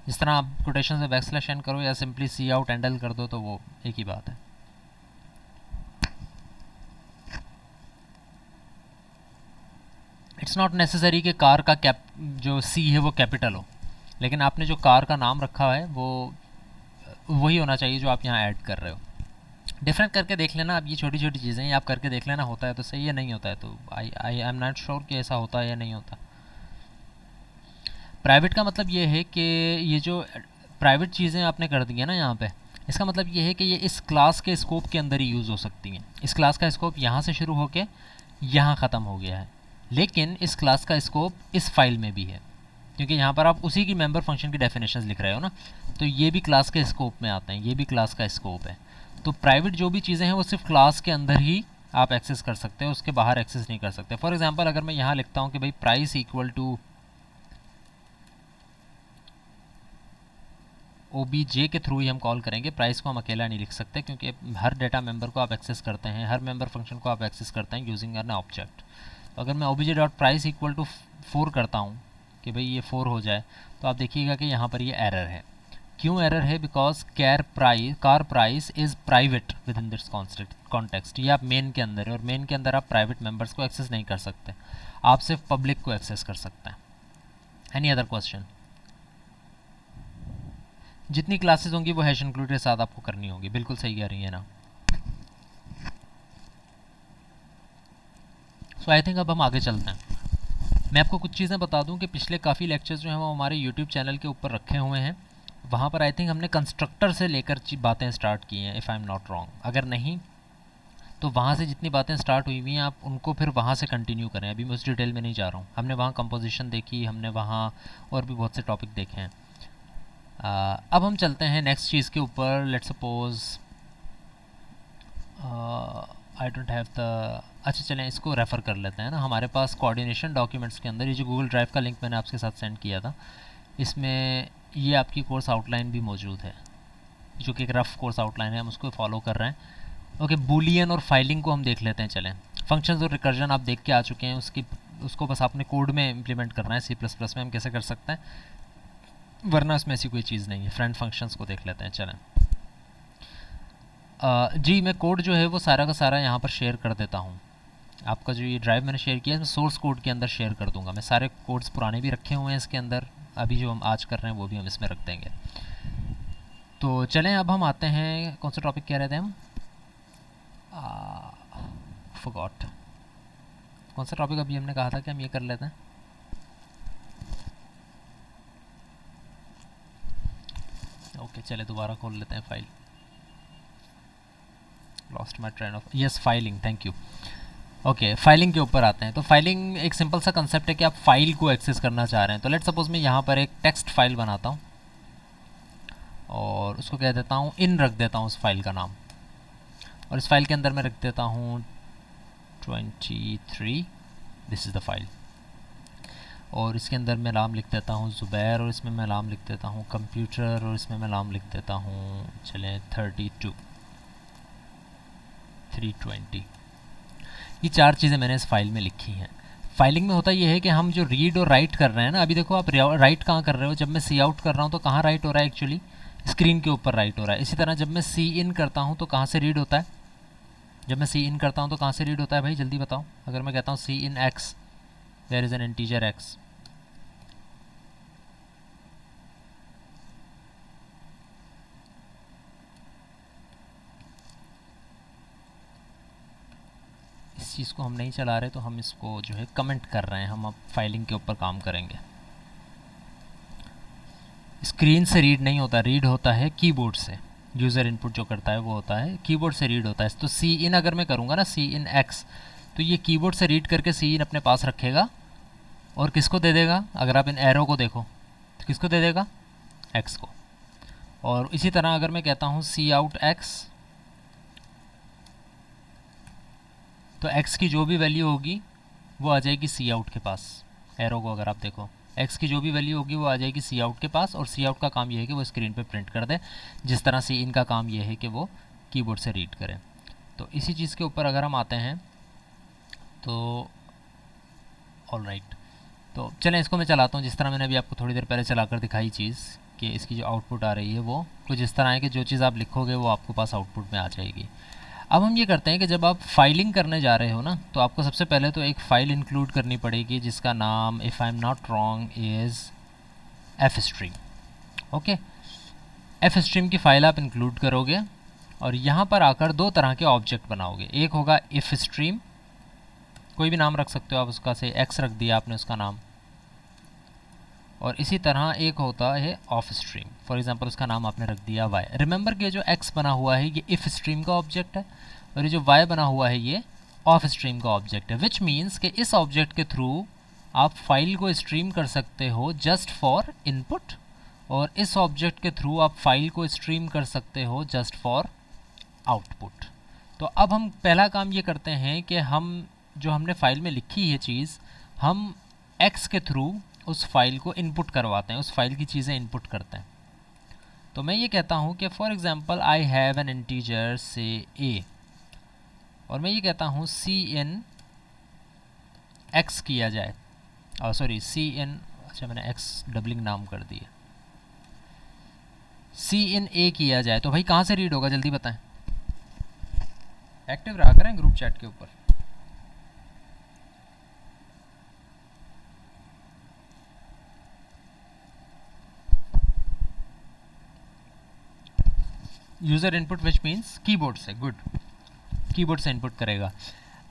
जिस तरह आप कोटेशन से बैकस्लैश एन करो या simply cout endl कर दो, तो वो एक ही बात है। इट्स नॉट नेसेसरी कि कार का जो सी है वो कैपिटल हो, लेकिन आपने जो कार का नाम रखा है वो वही होना चाहिए जो आप यहाँ ऐड कर रहे हो। डिफरेंट करके देख लेना। अब ये छोटी छोटी चीज़ें हैं, आप करके देख लेना, होता है तो सही है, नहीं होता है तो आई एम नॉट श्योर कि ऐसा होता है या नहीं होता। प्राइवेट का मतलब ये है कि ये जो प्राइवेट चीज़ें आपने कर दी है ना यहाँ पे, इसका मतलब ये है कि ये इस क्लास के स्कोप के अंदर ही यूज़ हो सकती हैं। इस क्लास का स्कोप यहाँ से शुरू होके यहाँ ख़त्म हो गया है, लेकिन इस क्लास का स्कोप इस फाइल में भी है, क्योंकि यहाँ पर आप उसी की मेंबर फंक्शन की डेफिनेशंस लिख रहे हो ना, तो ये भी क्लास के स्कोप में आते हैं, ये भी क्लास का स्कोप है। तो प्राइवेट जो भी चीज़ें हैं वो सिर्फ क्लास के अंदर ही आप एक्सेस कर सकते हो, उसके बाहर एक्सेस नहीं कर सकते। फॉर एग्जांपल अगर मैं यहाँ लिखता हूँ कि भाई प्राइस इक्वल टू OBJ के थ्रू ही हम कॉल करेंगे, प्राइस को हम अकेला नहीं लिख सकते, क्योंकि हर डेटा मेंबर को आप एक्सेस करते हैं, हर मेंबर फंक्शन को आप एक्सेस करते हैं यूजिंग एन ऑब्जेक्ट। तो अगर मैं OBJ dot price equal to 4 करता हूँ कि भाई ये 4 हो जाए, तो आप देखिएगा कि यहाँ पर ये एरर है। क्यों एरर है? Because car price is private with in this context. ये आप मेन के अंदर है, और मेन के अंदर आप प्राइवेट मेंबर्स को एक्सेस नहीं कर सकते, आप सिर्फ पब्लिक को एक्सेस कर सकते हैं। Any other question? जितनी क्लासेस होंगी वो हैश इंक्लूड के साथ आपको करनी होगी, बिल्कुल सही कह रही है ना। सो आई थिंक अब हम आगे चलते हैं। मैं आपको कुछ चीज़ें बता दूं कि पिछले काफ़ी लेक्चर्स जो हैं वो हमारे यूट्यूब चैनल के ऊपर रखे हुए हैं। वहाँ पर आई थिंक हमने कंस्ट्रक्टर से लेकर बातें स्टार्ट की हैं, if I am not wrong. अगर नहीं तो वहाँ से जितनी बातें स्टार्ट हुई हुई हैं आप उनको फिर वहाँ से कंटिन्यू करें। अभी मैं उस डिटेल में नहीं जा रहा हूँ। हमने वहाँ कंपोजिशन देखी, हमने वहाँ और भी बहुत से टॉपिक देखे हैं। अब हम चलते हैं नेक्स्ट चीज़ के ऊपर। Let's suppose I don't have the, अच्छा चलें इसको रेफ़र कर लेते हैं ना। हमारे पास कोऑर्डिनेशन डॉक्यूमेंट्स के अंदर ये जो गूगल ड्राइव का लिंक मैंने आपके साथ सेंड किया था, इसमें ये आपकी कोर्स आउटलाइन भी मौजूद है, जो कि एक रफ़ कोर्स आउटलाइन है, हम उसको फॉलो कर रहे हैं। ओके, बूलियन और फाइलिंग को हम देख लेते हैं। चलें, फंक्शंस और रिकर्जन आप देख के आ चुके हैं, उसको बस आपने कोड में इम्प्लीमेंट करना है। C++ में हम कैसे कर सकते हैं, वरना उसमें ऐसी कोई चीज़ नहीं है। फ्रेंड फंक्शंस को देख लेते हैं। चलें जी, मैं कोड जो है वो सारा का सारा यहाँ पर शेयर कर देता हूँ। आपका जो ये ड्राइव मैंने शेयर किया है, मैं सोर्स कोड के अंदर शेयर कर दूँगा। मैं सारे कोड्स पुराने भी रखे हुए हैं इसके अंदर, अभी जो हम आज कर रहे हैं वो भी हम इसमें रख देंगे। तो चलें अब हम आते हैं, कौन सा टॉपिक कह रहे थे हम, फॉरगॉट, कौन सा टॉपिक अभी हमने कहा था कि हम ये कर लेते हैं। ओके चले दोबारा खोल लेते हैं file. Lost my train of, yes filing, thank you. Okay, filing के ऊपर आते हैं। तो फाइलिंग एक सिंपल सा कंसेप्ट है कि आप फाइल को एक्सेस करना चाह रहे हैं। तो लेट्स सपोज मैं यहाँ पर एक टेक्स्ट फाइल बनाता हूँ और उसको कह देता हूँ इन, रख देता हूँ उस फाइल का नाम, और इस फाइल के अंदर मैं रख देता हूँ 23, दिस इज़ द फाइल। और इसके अंदर मैं नाम लिख देता हूँ ज़ुबैर, और इसमें मैं नाम लिख देता हूँ कंप्यूटर, और इसमें मैं नाम लिख देता हूँ चलें 32, 320। ये चार चीज़ें मैंने इस फाइल में लिखी हैं। फाइलिंग में होता ये है कि हम जो रीड और राइट कर रहे हैं ना, अभी देखो आप राइट कहाँ कर रहे हो, जब मैं सी आउट कर रहा हूँ तो कहाँ राइट हो रहा है, एक्चुअली स्क्रीन के ऊपर राइट हो रहा है। इसी तरह जब मैं सी इन करता हूँ तो कहाँ से रीड होता है, जब मैं सी इन करता हूँ तो कहाँ से रीड होता है भाई, जल्दी बताओ। अगर मैं कहता हूँ cin X, there is an integer X, इस चीज़ को हम नहीं चला रहे तो हम इसको जो है कमेंट कर रहे हैं। हम अब फाइलिंग के ऊपर काम करेंगे। स्क्रीन से रीड नहीं होता, रीड होता है कीबोर्ड से। यूज़र इनपुट जो करता है वो होता है कीबोर्ड से रीड होता है। तो सी इन अगर मैं करूँगा ना, सी इन एक्स, तो ये कीबोर्ड से रीड करके सी इन अपने पास रखेगा और किसको दे देगा, अगर आप इन एरो को देखो तो किसको दे देगा, एक्स को। और इसी तरह अगर मैं कहता हूँ सी आउट एक्स, तो एक्स की जो भी वैल्यू होगी वो आ जाएगी सी आउट के पास। एरो को अगर आप देखो, एक्स की जो भी वैल्यू होगी वो आ जाएगी सी आउट के पास, और सी आउट का काम ये है कि वो स्क्रीन पे प्रिंट कर दे, जिस तरह सी इन का काम ये है कि वो कीबोर्ड से रीड करे। तो इसी चीज़ के ऊपर अगर हम आते हैं तो ऑल राइट, तो चलें इसको मैं चलाता हूँ जिस तरह मैंने अभी आपको थोड़ी देर पहले चलाकर दिखाई चीज़, कि इसकी जो आउटपुट आ रही है वो कुछ इस तरह है कि जो चीज़ आप लिखोगे वो आपके पास आउटपुट में आ जाएगी। अब हम ये करते हैं कि जब आप फाइलिंग करने जा रहे हो ना, तो आपको सबसे पहले तो एक फ़ाइल इंक्लूड करनी पड़ेगी जिसका नाम, if I am not wrong, is F stream. Okay, F stream की फ़ाइल आप इंक्लूड करोगे और यहाँ पर आकर दो तरह के ऑब्जेक्ट बनाओगे। एक होगा इफ़ स्ट्रीम, कोई भी नाम रख सकते हो आप उसका, से एक्स रख दिया आपने उसका नाम, और इसी तरह एक होता है ऑफ स्ट्रीम, फॉर एग्जांपल उसका नाम आपने रख दिया वाई। रिमेंबर कि जो एक्स बना हुआ है ये इफ़ स्ट्रीम का ऑब्जेक्ट है, और ये जो वाई बना हुआ है ये ऑफ स्ट्रीम का ऑब्जेक्ट है, विच मीन्स कि इस ऑब्जेक्ट के थ्रू आप फाइल को स्ट्रीम कर सकते हो जस्ट फॉर इनपुट, और इस ऑब्जेक्ट के थ्रू आप फाइल को स्ट्रीम कर सकते हो जस्ट फॉर आउटपुट। तो अब हम पहला काम ये करते हैं कि हम जो हमने फाइल में लिखी है चीज़, हम एक्स के थ्रू उस फाइल को इनपुट करवाते हैं, उस फाइल की चीज़ें इनपुट करते हैं। तो मैं ये कहता हूँ कि for example I have an integer से ए, और मैं ये कहता हूँ सी इन एक्स किया जाए, सॉरी सी इन, अच्छा मैंने एक्स डबलिंग नाम कर दिया, सी इन ए किया जाए, तो भाई कहाँ से रीड होगा जल्दी बताएं। एक्टिव रहा करें ग्रुप चैट के ऊपर। User input which means keyboard से, गुड, कीबोर्ड से इनपुट करेगा।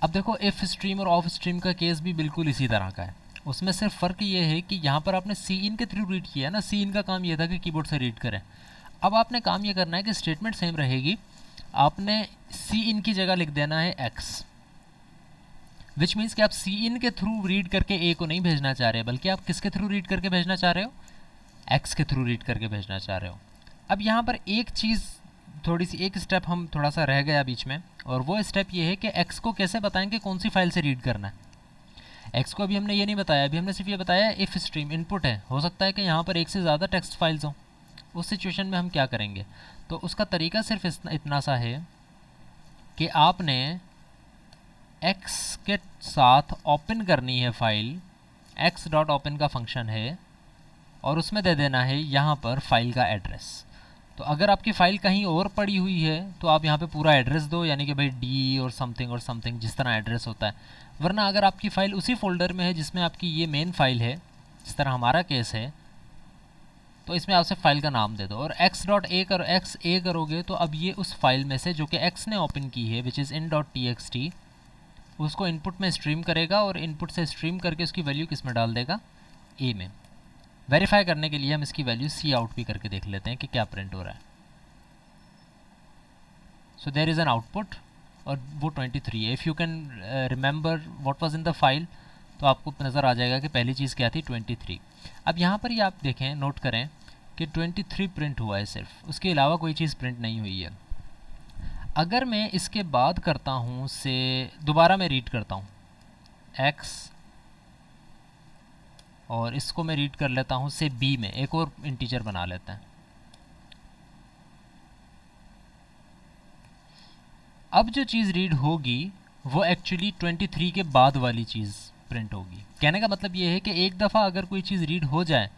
अब देखो इफ़ स्ट्रीम और ऑफ स्ट्रीम का केस भी बिल्कुल इसी तरह का है, उसमें सिर्फ फ़र्क ये है कि यहाँ पर आपने सी इन के थ्रू रीड किया ना, सी इन का काम ये था कि कीबोर्ड से रीड करें। अब आपने काम ये करना है कि स्टेटमेंट सेम रहेगी, आपने सी इन की जगह लिख देना है एक्स, विच मीन्स कि आप सी इन के थ्रू रीड करके ए को नहीं भेजना चाह रहे, बल्कि आप किसके थ्रू रीड करके भेजना चाह रहे हो, एक्स के थ्रू रीड करके भेजना चाह रहे हो। अब यहाँ पर एक चीज़ थोड़ी सी, एक स्टेप हम थोड़ा सा रह गया बीच में, और वो स्टेप ये है कि एक्स को कैसे बताएं कि कौन सी फाइल से रीड करना है। एक्स को अभी हमने ये नहीं बताया, अभी हमने सिर्फ ये बताया इफ़ स्ट्रीम इनपुट है, हो सकता है कि यहाँ पर एक से ज़्यादा टेक्स्ट फाइल्स हों, उस सिचुएशन में हम क्या करेंगे। तो उसका तरीका सिर्फ इतना सा है कि आपने एक्स के साथ ओपन करनी है फाइल, एक्स डॉट ओपन का फंक्शन है, और उसमें दे देना है यहाँ पर फाइल का एड्रेस। तो अगर आपकी फ़ाइल कहीं और पड़ी हुई है तो आप यहाँ पे पूरा एड्रेस दो, यानी कि भाई डी और समथिंग जिस तरह एड्रेस होता है। वरना अगर आपकी फ़ाइल उसी फोल्डर में है जिसमें आपकी ये मेन फाइल है, जिस तरह हमारा केस है, तो इसमें आप सिर्फ फाइल का नाम दे दो और एक्स ए करोगे तो अब ये उस फाइल में से जो कि एक्स ने ओपन की है, विच इज़ in.txt, उसको इनपुट में स्ट्रीम करेगा और इनपुट से स्ट्रीम करके उसकी वैल्यू किस में डाल देगा, ए में। वेरीफाई करने के लिए हम इसकी वैल्यू सी आउट भी करके देख लेते हैं कि क्या प्रिंट हो रहा है। So there is an output और वो 23 है। If you can remember what was in the file, तो आपको नज़र आ जाएगा कि पहली चीज़ क्या थी, 23। अब यहाँ पर ही आप देखें, नोट करें कि 23 प्रिंट हुआ है सिर्फ, उसके अलावा कोई चीज़ प्रिंट नहीं हुई है। अगर मैं इसके बाद करता हूँ से दोबारा मैं रीड करता हूँ एक्स, और इसको मैं रीड कर लेता हूँ से बी में, एक और इंटीजर बना लेते हैं। अब जो चीज़ रीड होगी वो एक्चुअली 23 के बाद वाली चीज़ प्रिंट होगी। कहने का मतलब ये है कि एक दफ़ा अगर कोई चीज़ रीड हो जाए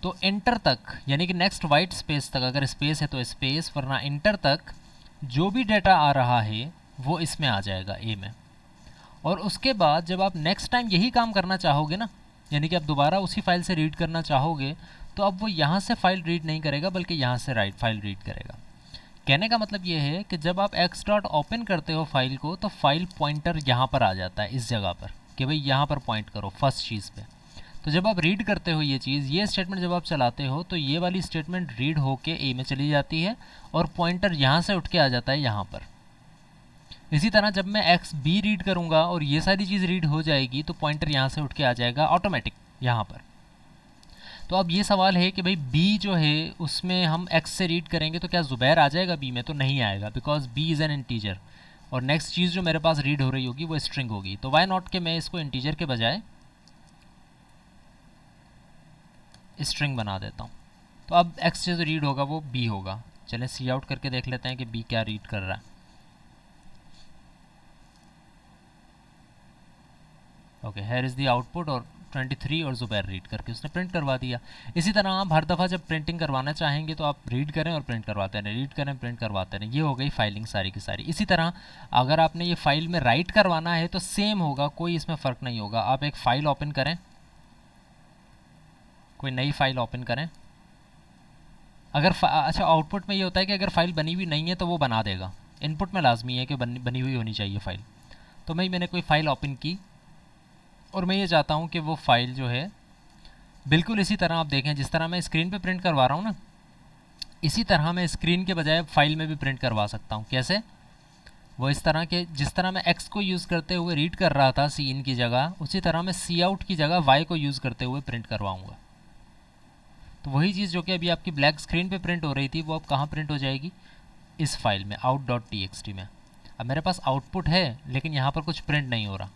तो एंटर तक, यानी कि नेक्स्ट वाइट स्पेस तक, अगर स्पेस है तो स्पेस, वरना एंटर तक जो भी डेटा आ रहा है वो इसमें आ जाएगा ए में। और उसके बाद जब आप नेक्स्ट टाइम यही काम करना चाहोगे ना, यानी कि आप दोबारा उसी फाइल से रीड करना चाहोगे, तो अब वो यहाँ से फाइल रीड नहीं करेगा बल्कि यहाँ से राइट फाइल रीड करेगा। कहने का मतलब ये है कि जब आप एक्स डॉट ओपन करते हो फाइल को तो फाइल पॉइंटर यहाँ पर आ जाता है, इस जगह पर, कि भाई यहाँ पर पॉइंट करो फर्स्ट चीज़ पे। तो जब आप रीड करते हो ये चीज़, ये स्टेटमेंट जब आप चलाते हो तो ये वाली स्टेटमेंट रीड होके ए में चली जाती है और पॉइंटर यहाँ से उठ के आ जाता है यहाँ पर। इसी तरह जब मैं एक्स बी रीड करूँगा और ये सारी चीज़ रीड हो जाएगी तो पॉइंटर यहाँ से उठ के आ जाएगा ऑटोमेटिक यहाँ पर। तो अब ये सवाल है कि भाई बी जो है उसमें हम एक्स से रीड करेंगे तो क्या ज़ुबैर आ जाएगा बी में, तो नहीं आएगा, because b is an integer और नेक्स्ट चीज़ जो मेरे पास रीड हो रही होगी वो स्ट्रिंग होगी। तो वाई नॉट के मैं इसको इंटीजर के बजाय स्ट्रिंग बना देता हूँ। तो अब एक्स से जो रीड होगा वो बी होगा। चलें सी आउट करके देख लेते हैं कि बी क्या रीड कर रहा है। Okay, here is the output और 23 और ज़ुबैर रीड करके उसने प्रिंट करवा दिया। इसी तरह आप हर दफ़ा जब प्रिंटिंग करवाना चाहेंगे तो आप रीड करें और प्रिंट करवाते रहें, रीड करें प्रिंट करवाते रहें। ये हो गई फाइलिंग सारी की सारी। इसी तरह अगर आपने ये फाइल में राइट करवाना है तो सेम होगा, कोई इसमें फ़र्क नहीं होगा। आप एक फ़ाइल ओपन करें, कोई नई फ़ाइल ओपन करें। अगर अच्छा, आउटपुट में ये होता है कि अगर फ़ाइल बनी हुई नहीं है तो वो बना देगा। इनपुट में लाजमी है कि बनी हुई होनी चाहिए फ़ाइल। तो मैंने कोई फ़ाइल ओपन की और मैं ये चाहता हूँ कि वो फ़ाइल जो है बिल्कुल इसी तरह आप देखें जिस तरह मैं स्क्रीन पे प्रिंट करवा रहा हूँ ना, इसी तरह मैं स्क्रीन के बजाय फ़ाइल में भी प्रिंट करवा सकता हूँ। कैसे? वो इस तरह के, जिस तरह मैं एक्स को यूज़ करते हुए रीड कर रहा था सी इन की जगह, उसी तरह मैं सी आउट की जगह वाई को यूज़ करते हुए प्रिंट करवाऊँगा। तो वही चीज़ जो कि अभी आपकी ब्लैक स्क्रीन पे प्रिंट हो रही थी वो अब कहाँ प्रिंट हो जाएगी, इस फाइल में out.txt में। अब मेरे पास आउटपुट है लेकिन यहाँ पर कुछ प्रिंट नहीं हो रहा।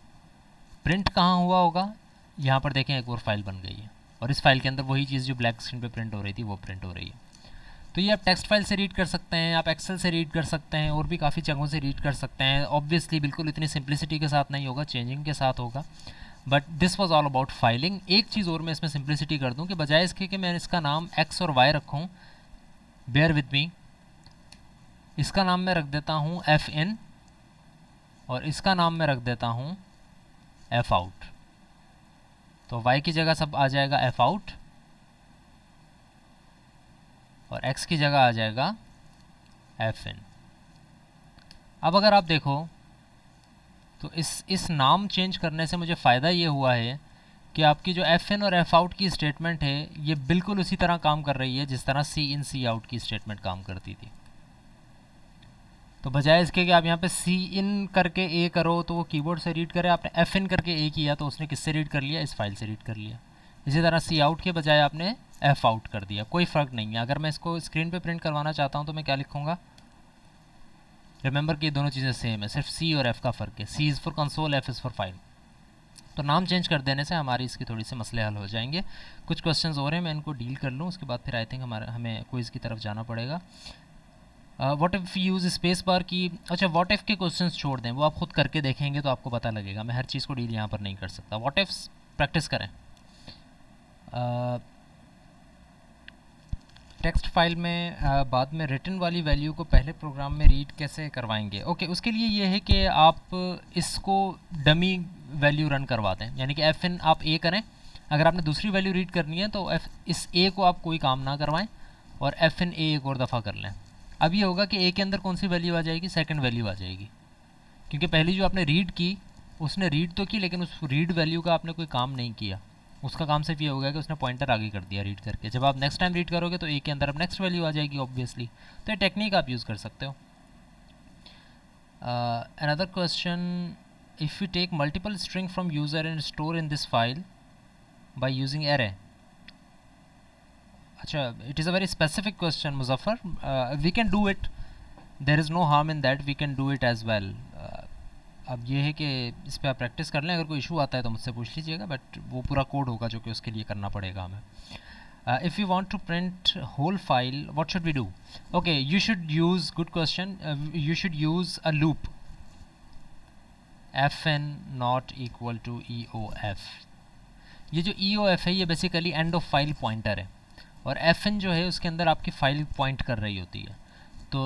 प्रिंट कहाँ हुआ होगा, यहाँ पर देखें एक और फाइल बन गई है और इस फाइल के अंदर वही चीज़ जो ब्लैक स्क्रीन पे प्रिंट हो रही थी वो प्रिंट हो रही है। तो ये आप टेक्स्ट फाइल से रीड कर सकते हैं, आप एक्सेल से रीड कर सकते हैं और भी काफ़ी जगहों से रीड कर सकते हैं। ऑब्वियसली बिल्कुल इतनी सिंप्लिसिटी के साथ नहीं होगा, चेंजिंग के साथ होगा, but this was all about filing. एक चीज़ और मैं इसमें सिंप्लिसिटी कर दूँ कि बजाय इसके कि मैं इसका नाम एक्स और वाई रखूँ, बेयर विद मी, इसका नाम मैं रख देता हूँ एफ इन और इसका नाम मैं रख देता हूँ एफ आउट। तो y की जगह सब आ जाएगा एफ आउट और x की जगह आ जाएगा एफ इन। अब अगर आप देखो तो इस नाम चेंज करने से मुझे फ़ायदा ये हुआ है कि आपकी जो एफ इन और एफ आउट की स्टेटमेंट है ये बिल्कुल उसी तरह काम कर रही है जिस तरह सी इन सी आउट की स्टेटमेंट काम करती थी। तो बजाय इसके कि आप यहाँ पे सी इन करके ए करो तो वो कीबोर्ड से रीड करे, आपने एफ इन करके ए किया तो उसने किससे रीड कर लिया, इस फाइल से रीड कर लिया। इसी तरह सी आउट के बजाय आपने एफ आउट कर दिया, कोई फ़र्क नहीं है। अगर मैं इसको स्क्रीन पे प्रिंट करवाना चाहता हूँ तो मैं क्या लिखूँगा, रिमेंबर कि ये दोनों चीज़ें सेम है, सिर्फ सी और एफ़ का फ़र्क है। C is for console, F is for file. तो नाम चेंज कर देने से हमारी इसकी थोड़ी सी मसले हल हो जाएंगे। कुछ क्वेश्चंस और हैं, मैं इनको डील कर लूँ, उसके बाद फिर आई थिंक हमें क्विज़ की तरफ जाना पड़ेगा। What if use space bar की, अच्छा व्हाट इफ़ के क्वेश्चंस छोड़ दें, वो आप खुद करके देखेंगे तो आपको पता लगेगा, मैं हर चीज़ को डील यहाँ पर नहीं कर सकता। व्हाट इफ प्रैक्टिस करें। टेक्स्ट फाइल में बाद में रिटन वाली वैल्यू को पहले प्रोग्राम में रीड कैसे करवाएंगे। ओके उसके लिए ये है कि आप इसको डमी वैल्यू रन करवा दें, यानी कि एफ इन आप ए करें, अगर आपने दूसरी वैल्यू रीड करनी है तो इस ए को आप कोई काम ना करवाएं और एफ इन ए एक और दफ़ा कर लें। अब ये होगा कि ए के अंदर कौन सी वैल्यू आ जाएगी, सेकंड वैल्यू आ जाएगी, क्योंकि पहली जो आपने रीड की उसने रीड तो की लेकिन उस रीड वैल्यू का आपने कोई काम नहीं किया, उसका काम सिर्फ ये होगा कि उसने पॉइंटर आगे कर दिया रीड करके। जब आप नेक्स्ट टाइम रीड करोगे तो ए के अंदर अब नेक्स्ट वैल्यू आ जाएगी ऑब्वियसली। तो ये टेक्निक आप यूज़ कर सकते हो। Another question, if you take multiple string from user and store in this file by using array. अच्छा it is a very specific question Muzaffar, we can do it, there is no harm in that, we can do it as well. अब ये है कि इस पर आप practice कर लें, अगर कोई इशू आता है तो मुझसे पूछ लीजिएगा, बट वो पूरा कोड होगा जो कि उसके लिए करना पड़ेगा हमें। If you want to print whole file what should we do. Okay you should use, good question, you should use a loop, f n not equal to e o f. ये जो ई ओ एफ है ये basically end of file pointer है, और F N जो है उसके अंदर आपकी फ़ाइल पॉइंट कर रही होती है। तो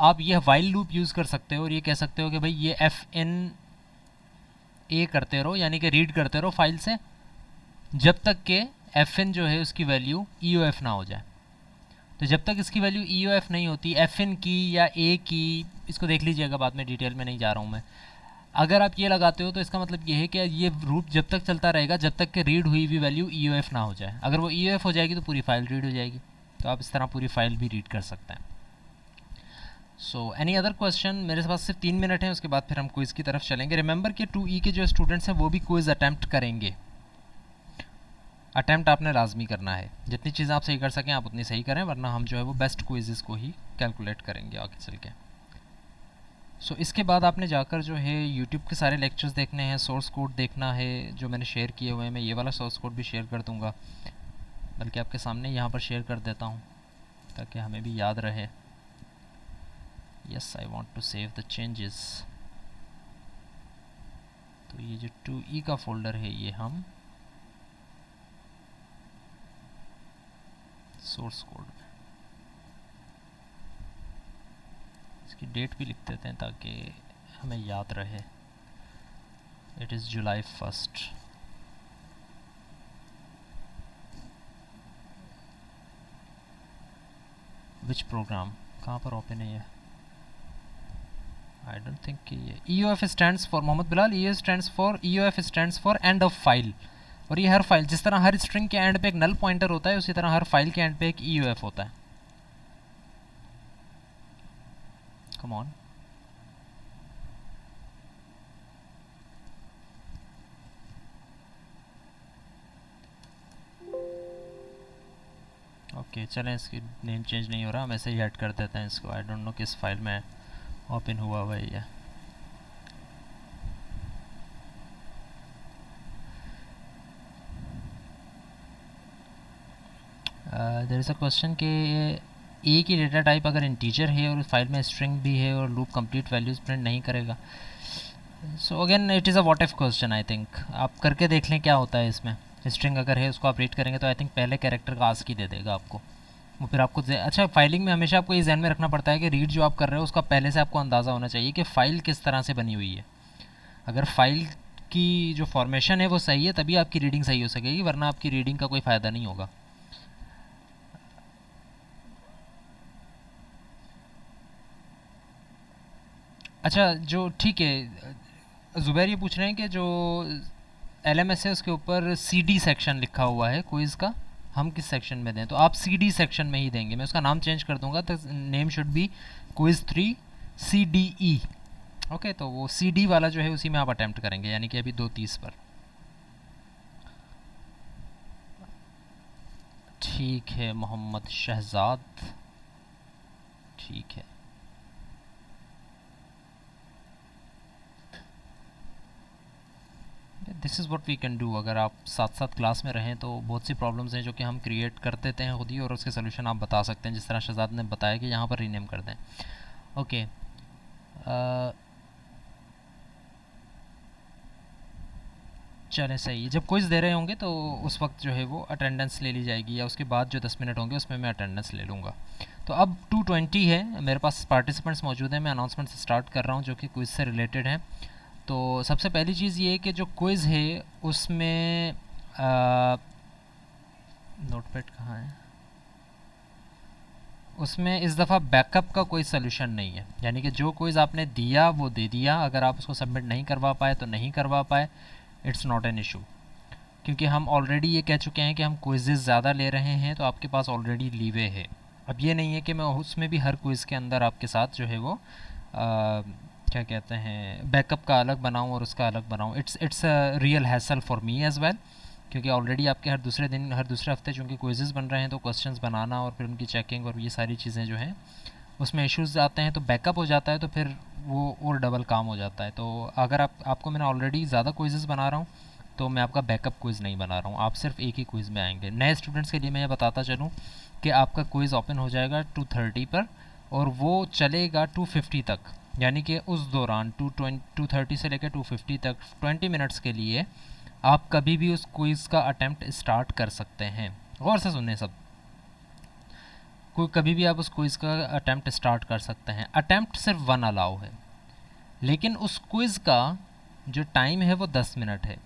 आप ये वाइल लूप यूज़ कर सकते हो और ये कह सकते हो कि भाई ये एफ एन ए करते रहो, यानी कि रीड करते रहो फाइल से जब तक कि एफ एन जो है उसकी वैल्यू ई ओ एफ ना हो जाए। तो जब तक इसकी वैल्यू ई ओ एफ नहीं होती, एफ एन की या ए की, इसको देख लीजिएगा बाद में, डिटेल में नहीं जा रहा हूँ मैं। अगर आप ये लगाते हो तो इसका मतलब ये है कि ये रूप जब तक चलता रहेगा जब तक कि रीड हुई हुई वैल्यू ई ओ एफ ना हो जाए। अगर वो ई ओ एफ हो जाएगी तो पूरी फाइल रीड हो जाएगी, तो आप इस तरह पूरी फाइल भी रीड कर सकते हैं। सो एनी अदर क्वेश्चन, मेरे पास सिर्फ 3 मिनट हैं, उसके बाद फिर हम क्विज़ की तरफ चलेंगे। रिमेंबर कि 2E के जो स्टूडेंट्स हैं वो भी क्विज़ अटैम्प्ट करेंगे, अटैम्प्ट आपने लाजमी करना है, जितनी चीज़ें आप सही कर सकें आप उतनी सही करें, वरना हम जो है वो बेस्ट क्विज़ को ही कैलकुलेट करेंगे आगे चल के। सो इसके बाद आपने जाकर जो है यूट्यूब के सारे लेक्चर्स देखने हैं, सोर्स कोड देखना है जो मैंने शेयर किए हुए हैं, मैं ये वाला सोर्स कोड भी शेयर कर दूँगा, बल्कि आपके सामने यहाँ पर शेयर कर देता हूँ ताकि हमें भी याद रहे। Yes, I want to save the changes. तो ये जो 2E का फोल्डर है ये हम सोर्स कोड में, इसकी डेट भी लिख देते हैं ताकि हमें याद रहे। It is July 1st। Which programme कहाँ पर ओपन है ये, आई डोंट थिंक कि ये EOF stands for, Mohammad Bilal, EOF stands for end of file. और ये हर फाइल, जिस तरह हर स्ट्रिंग के एंड पे एक नल पॉइंटर होता है उसी तरह हर फाइल के एंड पे एक EOF होता है। कम ऑन, ओके चलें, इसकी नेम चेंज नहीं हो रहा, हम ऐसे ही ऐड कर देते हैं इसको। आई डोंट नो किस फाइल में ओपन हुआ हुआ है ये। देयर इज़ अ क्वेश्चन कि ए की डेटा टाइप अगर इंटीजर है और उस फाइल में स्ट्रिंग भी है और लूप कंप्लीट वैल्यूज़ प्रिंट नहीं करेगा। So again it is a what if question, I think आप करके देख लें क्या होता है इसमें। स्ट्रिंग अगर है उसको आप रीड करेंगे तो आई थिंक पहले कैरेक्टर का आस्क ही दे देगा आपको, वो फिर आपको अच्छा फाइलिंग में हमेशा आपको ये ध्यान में रखना पड़ता है कि रीड जो आप कर रहे हो उसका पहले से आपको अंदाज़ा होना चाहिए कि फ़ाइल किस तरह से बनी हुई है। अगर फ़ाइल की जो फॉर्मेशन है वो सही है तभी आपकी रीडिंग सही हो सकेगी, वरना आपकी रीडिंग का कोई फ़ायदा नहीं होगा। अच्छा जो ठीक है, ज़ुबैर ये पूछ रहे हैं कि जो LMS है उसके ऊपर CD सेक्शन लिखा हुआ है क्विज़ का, हम किस सेक्शन में दें। तो आप CD सेक्शन में ही देंगे, मैं उसका नाम चेंज कर दूंगा तो name should be quiz 3 CDE। Okay, तो वो CD वाला जो है उसी में आप अटैम्प्ट करेंगे, यानी कि अभी 2:30 पर। ठीक है मोहम्मद शहजाद, ठीक है। This is what we can do. अगर आप साथ साथ क्लास में रहें तो बहुत सी प्रॉब्लम्स हैं जो कि हम क्रिएट कर देते हैं खुद ही, और उसके सोल्यूशन आप बता सकते हैं, जिस तरह शहजाद ने बताया कि यहाँ पर रीनेम कर दें। ओके, चलें सही। जब क्विज़ दे रहे होंगे तो उस वक्त जो है वो अटेंडेंस ले ली जाएगी, या उसके बाद जो 10 मिनट होंगे उसमें मैं अटेंडेंस ले लूँगा। तो अब 2:20 है, मेरे पास पार्टिसिपेंट्स मौजूद हैं। मैं अनाउंसमेंट से स्टार्ट कर रहा हूँ जो कि क्विज़ से रिलेटेड है। तो सबसे पहली चीज़ ये है कि जो क्विज़ है उसमें नोटपैड कहाँ है, उसमें इस दफ़ा बैकअप का कोई सलूशन नहीं है। यानी कि जो क्विज़ आपने दिया वो दे दिया, अगर आप उसको सबमिट नहीं करवा पाए तो नहीं करवा पाए, इट्स नॉट एन इशू। क्योंकि हम ऑलरेडी ये कह चुके हैं कि हम क्विज़ेस ज़्यादा ले रहे हैं, तो आपके पास ऑलरेडी लीवे है। अब ये नहीं है कि मैं उसमें भी हर क्विज़ के अंदर आपके साथ जो है वो क्या कहते हैं बैकअप का अलग बनाऊं और उसका अलग बनाऊं। It's a real hassle for me as well, क्योंकि ऑलरेडी आपके हर दूसरे दिन, हर दूसरे हफ्ते चूँकि क्विज़ेस बन रहे हैं, तो क्वेश्चंस बनाना और फिर उनकी चेकिंग और ये सारी चीज़ें जो हैं उसमें इश्यूज़ आते हैं, तो बैकअप हो जाता है, तो फिर वो और डबल काम हो जाता है। तो अगर आपको मैंने ऑलरेडी ज़्यादा क्विज़ेस बना रहा हूँ, तो मैं आपका बैकअप क्विज़ नहीं बना रहा हूँ, आप सिर्फ एक ही क्विज़ में आएंगे। नए स्टूडेंट्स के लिए मैं ये बताता चलूँ कि आपका क्विज़ ओपन हो जाएगा 2:30 पर, और वो चलेगा 2:50 तक। यानी कि उस दौरान 2:30 से लेकर 2:50 तक 20 मिनट्स के लिए आप कभी भी उस क्विज़ का अटैम्प्ट स्टार्ट कर सकते हैं। गौर से सुनने सब, कोई कभी भी आप उस क्विज़ का अटैम्प्ट स्टार्ट कर सकते हैं। अटैम्प्ट सिर्फ 1 अलाउ है, लेकिन उस क्विज़ का जो टाइम है वो 10 मिनट है।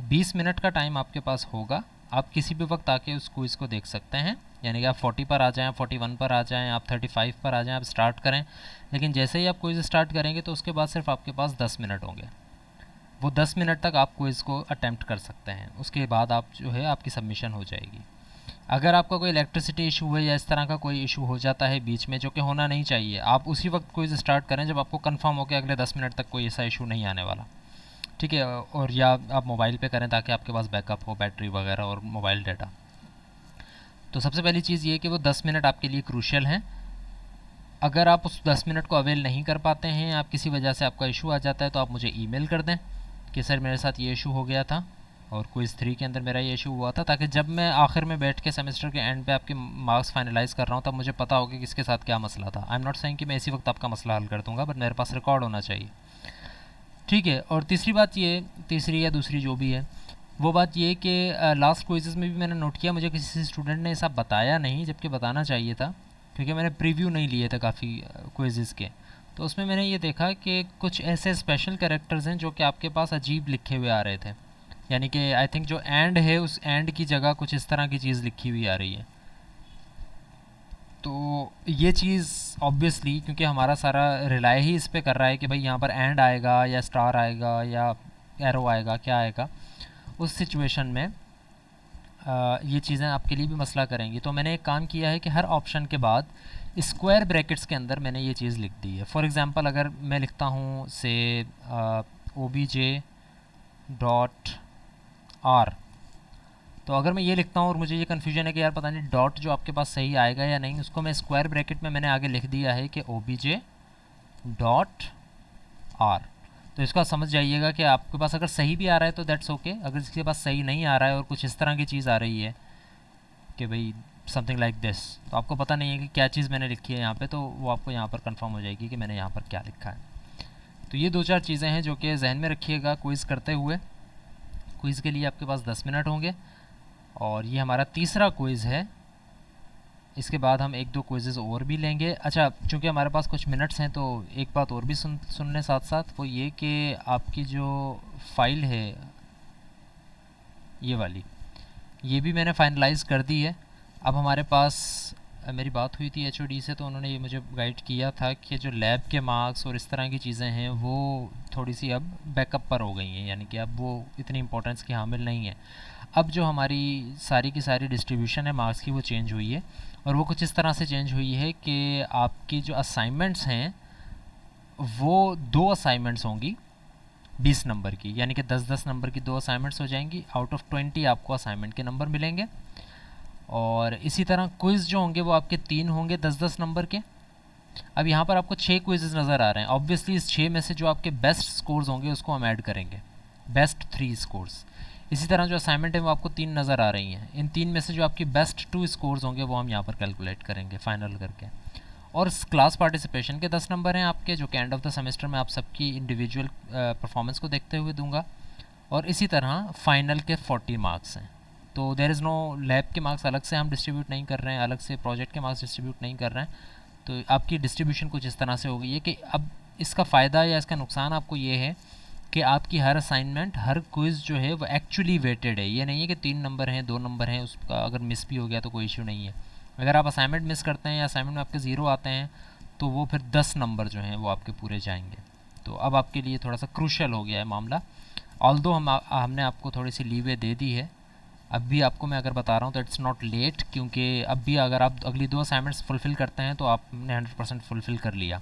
20 मिनट का टाइम आपके पास होगा, आप किसी भी वक्त आके उस क्विज़ को देख सकते हैं। यानी कि आप 40 पर आ जाएं, 41 पर आ जाएं, आप 35 पर आ जाएं, आप स्टार्ट करें। लेकिन जैसे ही आप क्विज़ स्टार्ट करेंगे तो उसके बाद सिर्फ आपके पास 10 मिनट होंगे। वो 10 मिनट तक आप क्विज़ को अटैम्प्ट कर सकते हैं, उसके बाद आप जो है आपकी सबमिशन हो जाएगी। अगर आपका कोई इलेक्ट्रिसिटी इशू है या इस तरह का कोई इशू हो जाता है बीच में, जो कि होना नहीं चाहिए, आप उसी वक्त क्विज़ स्टार्ट करें जब आपको कंफर्म हो कि अगले 10 मिनट तक कोई ऐसा इशू नहीं आने वाला। ठीक है, और या आप मोबाइल पे करें ताकि आपके पास बैकअप हो बैटरी वगैरह और मोबाइल डाटा। तो सबसे पहली चीज़ ये कि वो 10 मिनट आपके लिए क्रूशियल हैं। अगर आप उस 10 मिनट को अवेल नहीं कर पाते हैं, आप किसी वजह से आपका इशू आ जाता है, तो आप मुझे ईमेल कर दें कि सर मेरे साथ ये इशू हो गया था और क्विज़ 3 के अंदर मेरा ये इशू हुआ था, ताकि जब मैं आखिर में बैठ के सेमेस्टर के एंड पे आपके मार्क्स फाइनलाइज़ कर रहा हूँ तब मुझे पता होगा कि किसके साथ क्या मसला था। आई एम नॉट सेइंग कि मैं इसी वक्त आपका मसला हल कर दूँगा, बट मेरे पास रिकॉर्ड होना चाहिए। ठीक है, और तीसरी बात ये, तीसरी या दूसरी जो भी है, वो बात ये कि लास्ट क्विज़ में भी मैंने नोट किया, मुझे किसी स्टूडेंट ने ऐसा बताया नहीं, जबकि बताना चाहिए था, क्योंकि मैंने प्रीव्यू नहीं लिए थे काफ़ी क्विज़ के। तो उसमें मैंने ये देखा कि कुछ ऐसे स्पेशल कैरेक्टर्स हैं जो कि आपके पास अजीब लिखे हुए आ रहे थे। यानी कि आई थिंक जो एंड है उस एंड की जगह कुछ इस तरह की चीज़ लिखी हुई आ रही है। तो ये चीज़ ऑब्वियसली, क्योंकि हमारा सारा रिलाय ही इस पे कर रहा है कि भाई यहाँ पर एंड आएगा या स्टार आएगा या एरो आएगा, क्या आएगा, उस सिचुएशन में ये चीज़ें आपके लिए भी मसला करेंगी। तो मैंने एक काम किया है कि हर ऑप्शन के बाद स्क्वायर ब्रैकेट्स के अंदर मैंने ये चीज़ लिख दी है। फॉर एग्ज़ाम्पल अगर मैं लिखता हूँ से obj.r, तो अगर मैं ये लिखता हूँ और मुझे ये कन्फ्यूजन है कि यार पता नहीं डॉट जो आपके पास सही आएगा या नहीं, उसको मैं स्क्वायर ब्रैकेट में मैंने आगे लिख दिया है कि obj.r। तो इसको आप समझ जाइएगा कि आपके पास अगर सही भी आ रहा है तो दैट्स ओके, अगर इसके पास सही नहीं आ रहा है और कुछ इस तरह की चीज़ आ रही है कि भाई समथिंग लाइक दिस, तो आपको पता नहीं है कि क्या चीज़ मैंने लिखी है यहाँ पे, तो वो आपको यहाँ पर कंफर्म हो जाएगी कि मैंने यहाँ पर क्या लिखा है। तो ये 2-4 चीज़ें हैं जो कि जहन में रखिएगा क्विज़ करते हुए। क्विज़ के लिए आपके पास 10 मिनट होंगे, और ये हमारा तीसरा क्विज़ है। इसके बाद हम 1-2 क्विज़ेज़ और भी लेंगे। अच्छा, चूँकि हमारे पास कुछ मिनट्स हैं तो एक बात और भी सुन लें साथ साथ, वो ये कि आपकी जो फ़ाइल है ये वाली, ये भी मैंने फाइनलाइज़ कर दी है। अब हमारे पास मेरी बात हुई थी एचओडी से, तो उन्होंने ये मुझे गाइड किया था कि जो लैब के मार्क्स और इस तरह की चीज़ें हैं वो थोड़ी सी अब बैकअप पर हो गई हैं, यानी कि अब वो इतनी इंपॉर्टेंस की हामिल नहीं है। अब जो हमारी सारी की सारी डिस्ट्रीब्यूशन है मार्क्स की वो चेंज हुई है, और वो कुछ इस तरह से चेंज हुई है कि आपकी जो असाइनमेंट्स हैं वो 2 असाइनमेंट्स होंगी 20 नंबर की, यानी कि 10-10 नंबर की 2 असाइनमेंट्स हो जाएंगी। आउट ऑफ 20 आपको असाइनमेंट के नंबर मिलेंगे। और इसी तरह क्विज़ जो होंगे वो आपके 3 होंगे 10-10 नंबर के। अब यहाँ पर आपको 6 क्विज़ नज़र आ रहे हैं। ऑब्वियसली इस 6 में से जो आपके बेस्ट स्कोर्स होंगे उसको हम ऐड करेंगे, बेस्ट 3 स्कोर्स। इसी तरह जो असाइनमेंट है वो आपको 3 नज़र आ रही हैं। इन 3 में से जो आपकी बेस्ट 2 स्कोर्स होंगे वो हम यहाँ पर कैलकुलेट करेंगे फाइनल करके। और क्लास पार्टिसिपेशन के 10 नंबर हैं आपके, जो कि एंड ऑफ द सेमेस्टर में आप सबकी इंडिविजुअल परफॉर्मेंस को देखते हुए दूंगा। और इसी तरह फाइनल के 40 मार्क्स हैं। तो देर इज़ नो लैब के मार्क्स अलग से हम डिस्ट्रीब्यूट नहीं कर रहे हैं, अलग से प्रोजेक्ट के मार्क्स डिस्ट्रीब्यूट नहीं कर रहे हैं। तो आपकी डिस्ट्रीब्यूशन कुछ इस तरह से हो गई है कि अब इसका फ़ायदा या इसका नुकसान आपको ये है कि आपकी हर असाइनमेंट, हर क्विज़ जो है वो एक्चुअली वेटेड है। ये नहीं है कि 3 नंबर हैं, 2 नंबर हैं, उसका अगर मिस भी हो गया तो कोई इशू नहीं है। अगर आप असाइनमेंट मिस करते हैं या असाइनमेंट में आपके 0 आते हैं तो वो फिर 10 नंबर जो हैं वो आपके पूरे जाएंगे। तो अब आपके लिए थोड़ा सा क्रूशल हो गया है मामला। ऑल्दो हमने आपको थोड़ी सी लीवे दे दी है। अब भी आपको मैं अगर बता रहा हूँ तो इट्स नॉट लेट, क्योंकि अब भी अगर आप अगली 2 असाइनमेंट्स फुलफ़िल करते हैं तो आपने 100% फुलफ़िल कर लिया।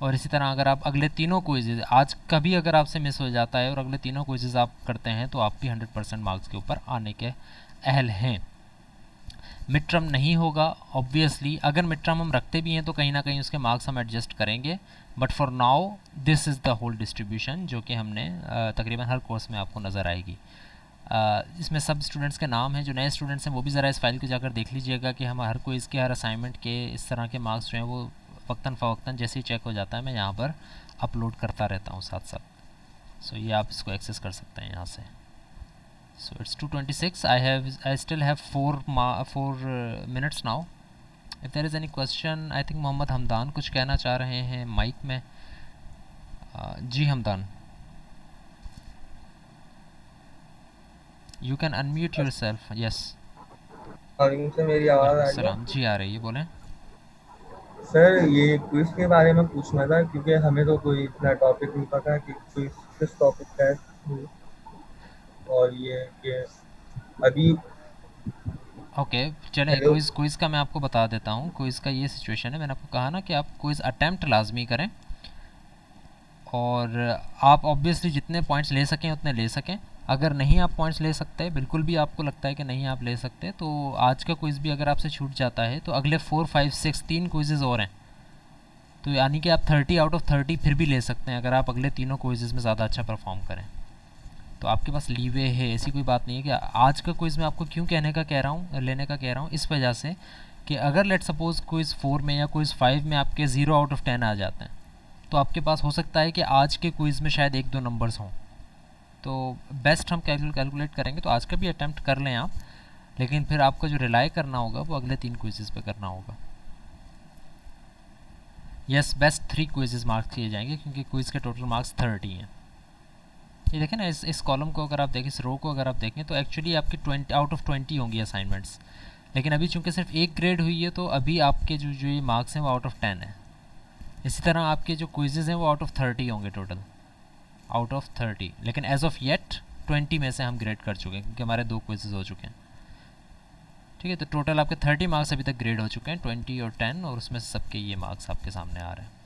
और इसी तरह अगर आप अगले तीनों क्विज़, आज का भी अगर आपसे मिस हो जाता है और अगले तीनों क्विज़ आप करते हैं तो आप भी 100% मार्क्स के ऊपर आने के अहल हैं। मिड टर्म नहीं होगा ऑब्वियसली। अगर मिड टर्म हम रखते भी हैं तो कहीं ना कहीं उसके मार्क्स हम एडजस्ट करेंगे, but for now this is the whole distribution जो कि हमने तकरीबन हर कोर्स में आपको नज़र आएगी। इसमें सब स्टूडेंट्स के नाम हैं। जो नए स्टूडेंट्स हैं वो भी ज़रा इस फाइल को जाकर देख लीजिएगा कि हम हर क्विज़ के, हर असाइनमेंट के इस तरह के मार्क्स जो हैं वो वक्तन फ़वक्तन जैसे ही चेक हो जाता है मैं यहाँ पर अपलोड करता रहता हूँ साथ साथ। सो ये आप इसको एक्सेस कर सकते हैं यहाँ से। So it's 2:26. I still have 4 minutes now. If there is any question, I think Mohammad Hamdan कुछ कहना चाह रहे हैं माइक में। जी Hamdan, you can unmute yourself. Yes. वालेकुम सर, मेरी आवाज़ आ रही है? सलाम जी, आ रही है, बोलें। सर ये क्विज के बारे में पूछना था क्योंकि हमें तो कोई इतना टॉपिक नहीं पता कि क्विज किस टॉपिक का है। और ये कि अभी ओके चलें, हेलो। क्विज़ का मैं आपको बता देता हूँ। क्विज़ का ये सिचुएशन है, मैंने आपको कहा ना कि आप क्विज़ अटैम्प्ट लाजमी करें और आप ऑब्वियसली जितने पॉइंट्स ले सकें उतने ले सकें। अगर नहीं आप पॉइंट्स ले सकते, बिल्कुल भी आपको लगता है कि नहीं आप ले सकते, तो आज का क्विज़ भी अगर आपसे छूट जाता है तो अगले 4, 5, 6 3 क्विज़ेज़ और हैं, तो यानी कि आप 30 आउट ऑफ 30 फिर भी ले सकते हैं अगर आप अगले तीनों क्विज़ेज़ में ज़्यादा अच्छा परफॉर्म करें। तो आपके पास लीवे है, ऐसी कोई बात नहीं है। कि आज का क्विज़ मैं आपको क्यों कहने का कह रहा हूँ, लेने का कह रहा हूँ, इस वजह से कि अगर लेट सपोज़ क्विज़ 4 में या क्विज़ 5 में आपके 0 आउट ऑफ 10 आ जाते हैं तो आपके पास हो सकता है कि आज के क्विज़ में शायद 1-2 नंबर्स हों। तो बेस्ट हम कैलकुलेट करेंगे, तो आज का भी अटैम्प्ट कर लें आप, लेकिन फिर आपको जो रिलाई करना होगा वो अगले 3 क्विज़ेस पे करना होगा। यस, बेस्ट 3 क्विज़ेस मार्क्स किए जाएंगे क्योंकि क्विज़ के टोटल मार्क्स 30 हैं। ये देखें ना, इस कॉलम को अगर आप देखें, इस रो को अगर आप देखें तो एक्चुअली आपकी 20 आउट ऑफ 20 होंगी असाइनमेंट्स, लेकिन अभी चूंकि सिर्फ 1 ग्रेड हुई है तो अभी आपके जो ये मार्क्स हैं वो आउट ऑफ 10 है। इसी तरह आपके जो क्विज़ेज़ हैं वो आउट ऑफ 30 होंगे टोटल, आउट ऑफ 30, लेकिन एज ऑफ येट 20 में से हम ग्रेड कर चुके हैं क्योंकि हमारे 2 क्विज़ेज़ हो चुके हैं। ठीक है, तो टोटल आपके 30 मार्क्स अभी तक ग्रेड हो चुके हैं, 20 और 10, और उसमें से सबके ये मार्क्स आपके सामने आ रहे हैं।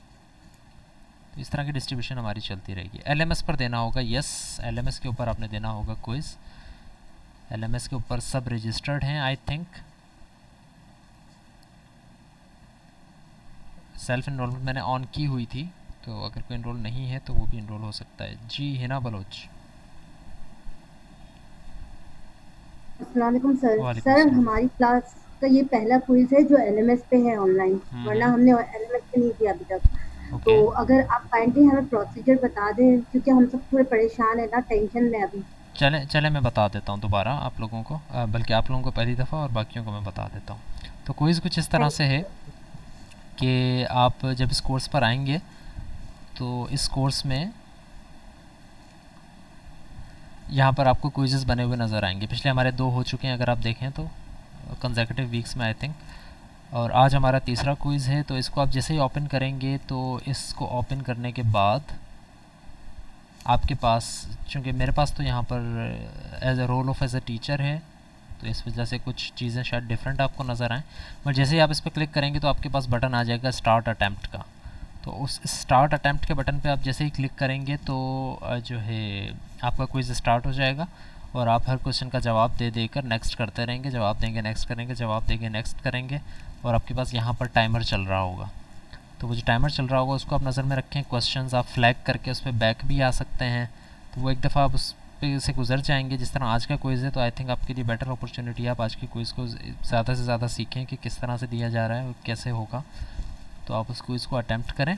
तो इस तरह की डिस्ट्रीब्यूशन हमारी चलती रहेगी। एलएमएस पर देना होगा, यस एलएमएस के ऊपर आपने देना होगा क्विज़। एलएमएस के ऊपर सब रजिस्टर्ड हैं आई थिंक। सेल्फ इनरोलमेंट मैंने ऑन की हुई थी, तो अगर कोई इनरोल नहीं है तो वो भी इनरोल हो सकता है। जी हिना बलोच। अस्सलाम वालेकुम सर। वालेकुम सर अस्सलाम। हमारी क्लास का ये पहला क्विज है जो एलएमएस पे है ऑनलाइन, वरना हम्म, हमने एलएमएस पे नहीं किया अभी तक। तो ओके। अगर आप काइंडली हमें प्रोसीजर बता दें क्योंकि हम सब थोड़े परेशान है ना, टेंशन में अभी। चलें चलें, मैं बता देता हूँ दोबारा आप लोगों को, बल्कि आप लोगों को पहली दफ़ा और बाकियों को मैं बता देता हूँ। तो क्विज़ कुछ इस तरह थैंक से है कि आप जब इस कोर्स पर आएंगे तो इस कोर्स में यहाँ पर आपको क्विज़ेस बने हुए नज़र आएंगे। पिछले हमारे 2 हो चुके हैं अगर आप देखें तो, कंसेक्यूटिव वीक्स में आई थिंक, और आज हमारा तीसरा क्विज़ है। तो इसको आप जैसे ही ओपन करेंगे तो इसको ओपन करने के बाद आपके पास, चूँकि मेरे पास तो यहाँ पर as a role of as a teacher है तो इस वजह से कुछ चीज़ें शायद डिफरेंट आपको नज़र आएँ, बट जैसे ही आप इस पर क्लिक करेंगे तो आपके पास बटन आ जाएगा स्टार्ट अटैम्प्ट का। तो उस स्टार्ट अटैम्प्ट के बटन पे आप जैसे ही क्लिक करेंगे तो जो है आपका क्विज़ स्टार्ट हो जाएगा और आप हर क्वेश्चन का जवाब दे देकर नेक्स्ट करते रहेंगे, जवाब देंगे नेक्स्ट करेंगे, जवाब देंगे नेक्स्ट करेंगे, और आपके पास यहाँ पर टाइमर चल रहा होगा। तो वो जो टाइमर चल रहा होगा उसको आप नज़र में रखें, क्वेश्चंस आप फ्लैग करके उस पर बैक भी आ सकते हैं। तो वो एक दफ़ा आप उस पे से गुजर जाएंगे, जिस तरह आज का क्विज़ है, तो आई थिंक आपके लिए बेटर अपॉर्चुनिटी है, आप आज के क्विज़ को ज़्यादा से ज़्यादा सीखें कि किस तरह से दिया जा रहा है और कैसे होगा। तो आप उस क्विज़ को अटैम्प्ट करें।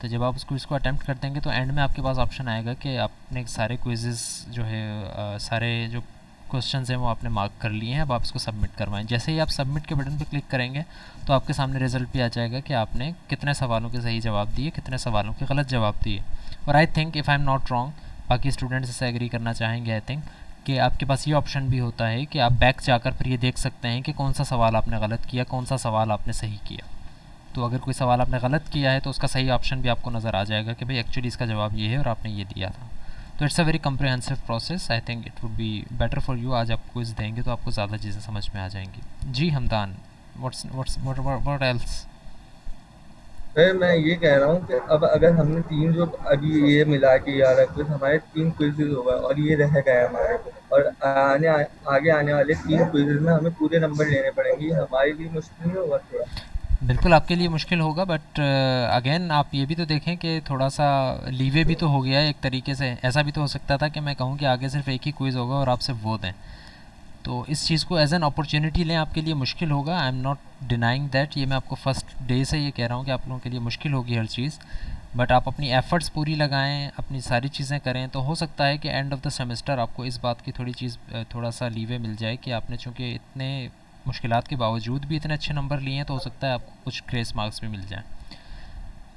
तो जब आप उस क्विज़ को अटैम्प्ट कर देंगे तो एंड में आपके पास ऑप्शन आएगा कि आपने सारे क्विज़ेस जो है सारे जो क्वेश्चंस हैं वो आपने मार्क कर लिए हैं, अब आप इसको सबमिट करवाएं। जैसे ही आप सबमिट के बटन पर क्लिक करेंगे तो आपके सामने रिजल्ट भी आ जाएगा कि आपने कितने सवालों के सही जवाब दिए, कितने सवालों के गलत जवाब दिए। और I think if I am not wrong, बाकी स्टूडेंट्स इससे एग्री करना चाहेंगे, आई थिंक कि आपके पास ये ऑप्शन भी होता है कि आप बैक जाकर फिर ये देख सकते हैं कि कौन सा सवाल आपने गलत किया, कौन सा सवाल आपने सही किया। तो अगर कोई सवाल आपने गलत किया है तो उसका सही ऑप्शन भी आपको नज़र आ जाएगा कि भाई एक्चुअली इसका जवाब ये है और आपने ये दिया था। तो it's a very comprehensive process, I think it would be better for you. आज आप क्विज़ देंगे तो आपको ज़्यादा चीज़ें समझ में आ जाएंगी। जी हमदान, व्हाट एल्स? सर मैं ये कह रहा हूँ कि अब अगर हमने 3 जो अभी ये मिला के यार क्विज, हमारे 3 क्विज़ेज़ हो गए और ये रह गए हमारे, और आगे आने वाले 3 क्विज़ेज़ में हमें पूरे नंबर लेने पड़ेंगे, हमारे लिए मुश्किल नहीं होगा थोड़ा? बिल्कुल आपके लिए मुश्किल होगा, बट अगेन आप ये भी तो देखें कि थोड़ा सा लीवे भी तो हो गया है एक तरीके से। ऐसा भी तो हो सकता था कि मैं कहूँ कि आगे सिर्फ एक ही क्विज़ होगा और आप सिर्फ वो दें। तो इस चीज़ को एज एन अपॉर्चुनिटी लें, आपके लिए मुश्किल होगा, I am not denying that. ये मैं आपको फर्स्ट डे से ये कह रहा हूँ कि आप लोगों के लिए मुश्किल होगी हर चीज़, बट आप अपनी एफ़र्ट्स पूरी लगाएं, अपनी सारी चीज़ें करें, तो हो सकता है कि एंड ऑफ द सेमेस्टर आपको इस बात की थोड़ा सा लीवे मिल जाए कि आपने चूँकि इतने मुश्किलात के बावजूद भी इतने अच्छे नंबर लिए हैं, तो हो सकता है आपको कुछ ग्रेस मार्क्स भी मिल जाएं।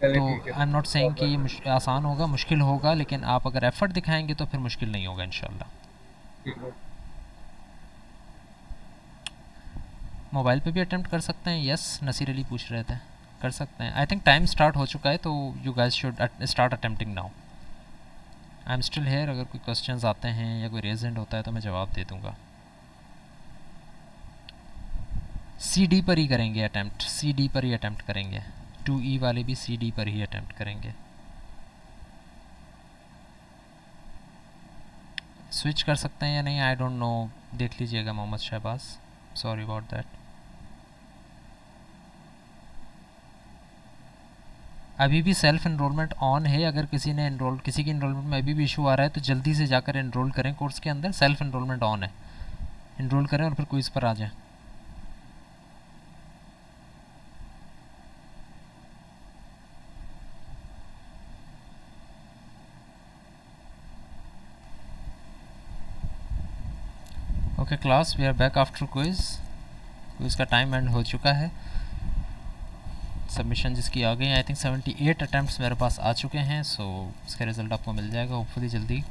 चलिए तो ठीक है आई एम नॉट सेइंग कि सर। ये आसान होगा, मुश्किल होगा, लेकिन आप अगर एफ़र्ट दिखाएंगे तो फिर मुश्किल नहीं होगा इंशाल्लाह। ठीक है। मोबाइल पे भी अटेम्प्ट कर सकते हैं, यस नसीर अली पूछ रहे थे, कर सकते हैं। आई थिंक टाइम स्टार्ट हो चुका है, तो you guys should start attempting now. I am still hair, अगर कोई क्वेश्चंस आते हैं या कोई रेजेंट होता है तो मैं जवाब दे दूँगा। सी डी पर ही करेंगे अटैम्प्ट, सी डी पर ही अटैम्प्ट करेंगे, 2E वाले भी सी डी पर ही अटैम्प्ट करेंगे। स्विच कर सकते हैं या नहीं आई डोंट नो, देख लीजिएगा Mohammad Shahbaz, sorry about that. अभी भी सेल्फ इनरोलमेंट ऑन है, अगर किसी की इनरोलमेंट में अभी भी इशू आ रहा है तो जल्दी से जाकर इनरोल करें कोर्स के अंदर। सेल्फ इनरोलमेंट ऑन है, इनरोल करें और फिर क्विज़ पर आ जाएं। Okay class, we are back after quiz. Quiz का टाइम एंड हो चुका है। सबमिशन जिसकी आ गई, आई थिंक 78 अटैम्प्ट्स मेरे पास आ चुके हैं, सो इसका रिज़ल्ट आपको मिल जाएगा होपफुली जल्दी।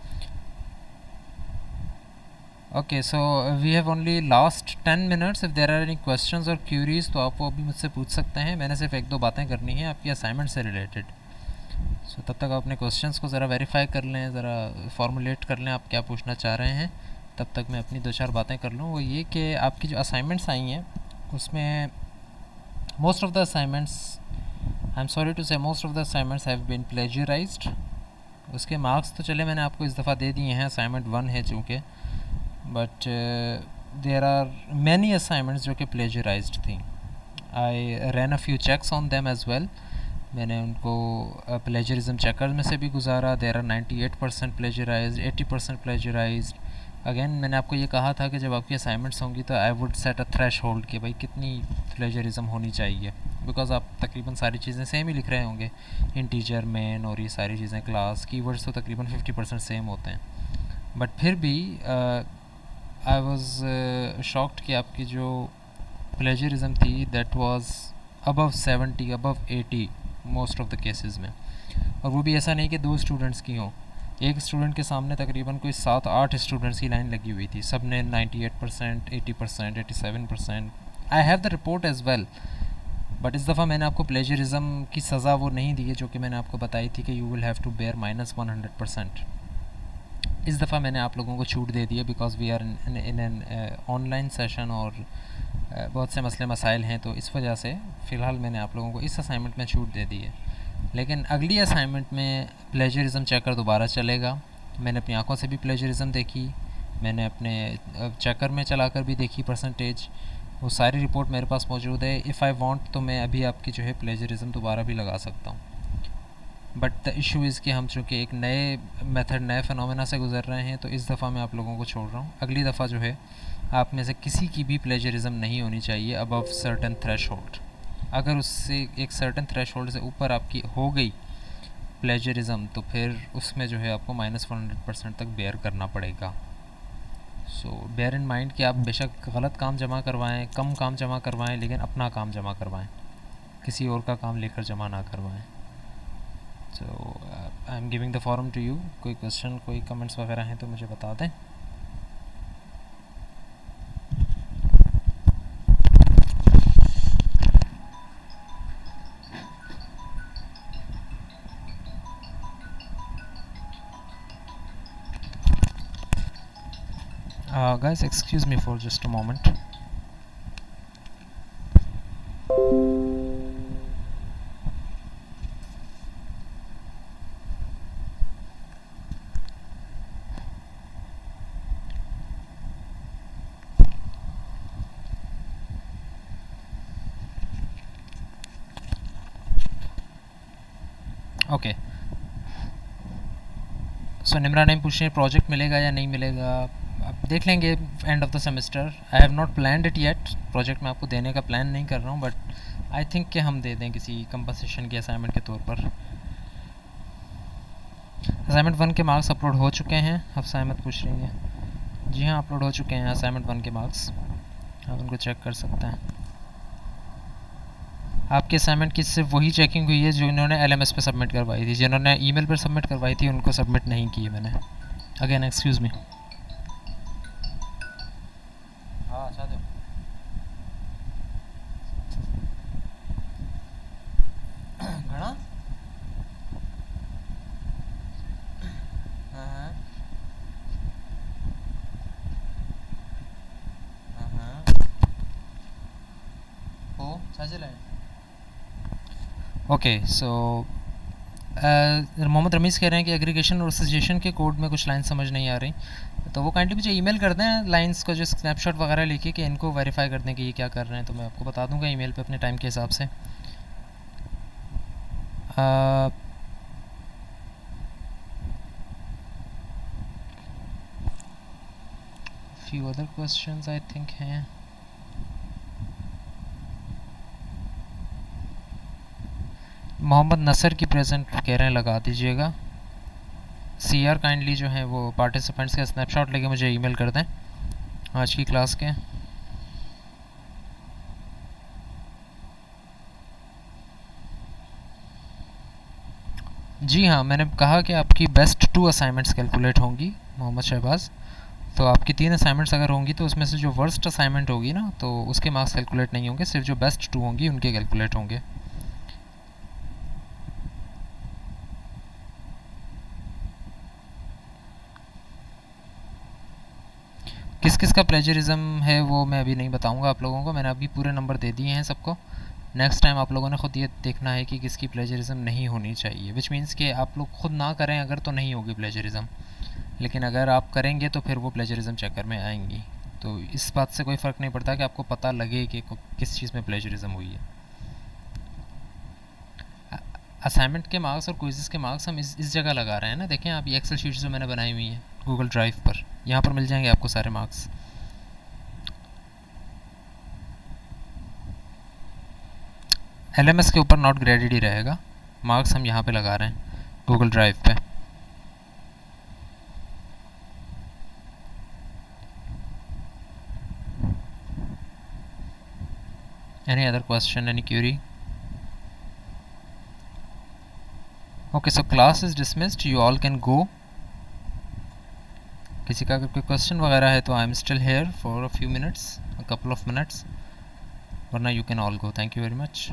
Okay so we have only last 10 minutes, if there are any questions और क्यूरीज तो आप वो अभी मुझसे पूछ सकते हैं। मैंने सिर्फ एक दो बातें करनी है आपकी असाइनमेंट से रिलेटेड, सो तब तक आप अपने क्वेश्चंस को ज़रा वेरीफाई कर लें, ज़रा फॉर्मुलेट कर लें आप क्या पूछना चाह रहे हैं, तब तक मैं अपनी 2-4 बातें कर लूँ। वो ये कि आपकी जो असाइनमेंट्स आई हैं उसमें most of the assignments, I am sorry to say, most of the assignments have been plagiarised. उसके मार्क्स तो चले मैंने आपको इस दफ़ा दे दिए हैं, असाइनमेंट 1 है चूँकि, but there are many assignments जो कि प्लेजराइज्ड थी। I ran a few checks on them as well, मैंने उनको प्लेजरिज्म चेकर में से भी गुजारा। There are 98% plagiarised, 80% plagiarised. Again मैंने आपको ये कहा था कि जब आपकी असाइनमेंट्स होंगी तो I would set a threshold कि भाई कितनी प्लेजरिज्म होनी चाहिए, बिकॉज आप तकरीबन सारी चीज़ें सेम ही लिख रहे होंगे, इंटीजर मेन और ये सारी चीज़ें क्लास, कीवर्ड्स तो तकरीबन 50% सेम होते हैं। बट फिर भी आई वाज शॉक्ड कि आपकी जो प्लेजरिज्म थी that was above 70, above 80 most of the cases में। और वो भी ऐसा नहीं कि 2 स्टूडेंट्स की हों, एक स्टूडेंट के सामने तकरीबन कोई 7-8 स्टूडेंट्स की लाइन लगी हुई थी, सब ने 98%, 80%, 87%। I have the report as well, but इस दफ़ा मैंने आपको प्लेजरिज्म की सज़ा वो नहीं दी है जो कि मैंने आपको बताई थी कि you will have to bear -100%। इस दफ़ा मैंने आप लोगों को छूट दे दी है because we are in an online session और बहुत से मसले मसाइल हैं, तो इस वजह से फ़िलहाल मैंने आप लोगों को इस असाइनमेंट में छूट दे दी है। लेकिन अगली असाइनमेंट में प्लेजरिज्म चेकर दोबारा चलेगा। मैंने अपनी आंखों से भी प्लेजरिज्म देखी, मैंने अपने चेकर में चलाकर भी देखी परसेंटेज, वो सारी रिपोर्ट मेरे पास मौजूद है। इफ़ आई वांट तो मैं अभी आपकी जो है प्लेजरिज्म दोबारा भी लगा सकता हूँ। बट द इशू इज़ कि हम चूँकि एक नए मेथड, नए फिनोमेना से गुजर रहे हैं, तो इस दफ़ा मैं आप लोगों को छोड़ रहा हूँ। अगली दफ़ा जो है आप में से किसी की भी प्लेजरिज्म नहीं होनी चाहिए अबव सर्टन थ्रेशोल्ड। अगर उससे एक सर्टन थ्रेशोल्ड से ऊपर आपकी हो गई प्लेजरिज्म, तो फिर उसमें जो है आपको -100% तक बेयर करना पड़ेगा। सो बेयर इन माइंड कि आप बेशक गलत काम जमा करवाएं, कम काम जमा करवाएं, लेकिन अपना काम जमा करवाएं, किसी और का काम लेकर जमा ना करवाएं। So I am giving the forum to you. कोई क्वेश्चन, कोई कमेंट्स वगैरह हैं तो मुझे बता दें। Guys, excuse me for just a moment. Okay, so Nimra ने पूछ रहे हैं प्रोजेक्ट मिलेगा या नहीं मिलेगा। अब देख लेंगे end of the semester. I have not planned it yet. Project मैं आपको देने का प्लान नहीं कर रहा हूँ, बट आई थिंक कि हम दे दें किसी कंपनसेशन की असाइनमेंट के तौर पर। असाइनमेंट 1 के मार्क्स अपलोड हो चुके हैं, हफ्सा अहमद पूछ रही हैं। जी हाँ, अपलोड हो चुके हैं असाइनमेंट 1 के मार्क्स, आप उनको चेक कर सकते हैं। आपके असाइनमेंट की सिर्फ वही चेकिंग हुई है जो इन्होंने LMS पे सबमिट करवाई थी। जिन्होंने ईमेल पर सबमिट करवाई थी उनको सबमिट नहीं की मैंने। Again excuse me. हाँ, अच्छा दो। घना? हाँ हाँ हाँ हाँ। हो चाचे लाए। ओके, सो मोहम्मद रमीज़ कह रहे हैं कि एग्रीगेशन और सजेशन के कोड में कुछ लाइन समझ नहीं आ रही, तो वो काइंडली मुझे ईमेल कर दें लाइंस को, जो स्नैपशॉट वगैरह लेके कि इनको वेरीफाई कर दें कि ये क्या कर रहे हैं, तो मैं आपको बता दूंगा ईमेल पे अपने टाइम के हिसाब से। Few other questions I think हैं। मोहम्मद नसर की प्रेजेंट कह रहे हैं लगा दीजिएगा। CR काइंडली जो है वो पार्टिसिपेंट्स का स्नैपशॉट लेके मुझे ईमेल कर दें आज की क्लास के। जी हाँ, मैंने कहा कि आपकी बेस्ट 2 असाइनमेंट्स कैलकुलेट होंगी मोहम्मद शहबाज। तो आपकी 3 असाइनमेंट्स अगर होंगी तो उसमें से जो वर्स्ट असाइनमेंट होगी ना, तो उसके मार्क्स कैलकुलेट नहीं होंगे, सिर्फ जो बेस्ट 2 होंगी उनके कैलकुलेट होंगे। किस किस का प्लेजरिज्म है वो मैं अभी नहीं बताऊंगा आप लोगों को। मैंने अभी पूरे नंबर दे दिए हैं सबको। नेक्स्ट टाइम आप लोगों ने खुद ये देखना है कि किसकी प्लेजरिज्म नहीं होनी चाहिए, विच मीन्स कि आप लोग खुद ना करें अगर तो नहीं होगी प्लेजरिज्म, लेकिन अगर आप करेंगे तो फिर वो प्लेजरिज्म चेकर में आएंगी। तो इस बात से कोई फ़र्क नहीं पड़ता कि आपको पता लगे कि किस चीज़ में प्लेजरिज्म हुई है। असाइनमेंट के मार्क्स और क्विज़ेस के मार्क्स हम इस जगह लगा रहे हैं ना। देखें आप, ये एक्सेल शीट्स जो मैंने बनाई हुई है गूगल ड्राइव पर, यहाँ पर मिल जाएंगे आपको सारे मार्क्स। LMS के ऊपर नॉट ग्रेडेड ही रहेगा, मार्क्स हम यहाँ पे लगा रहे हैं गूगल ड्राइव पे। Any other question, any query? Okay, so class is dismissed, you all can go. किसी का अगर कोई क्वेश्चन वगैरह है तो I am still here for a few minutes, a couple of minutes, वरना you can all go. Thank you very much.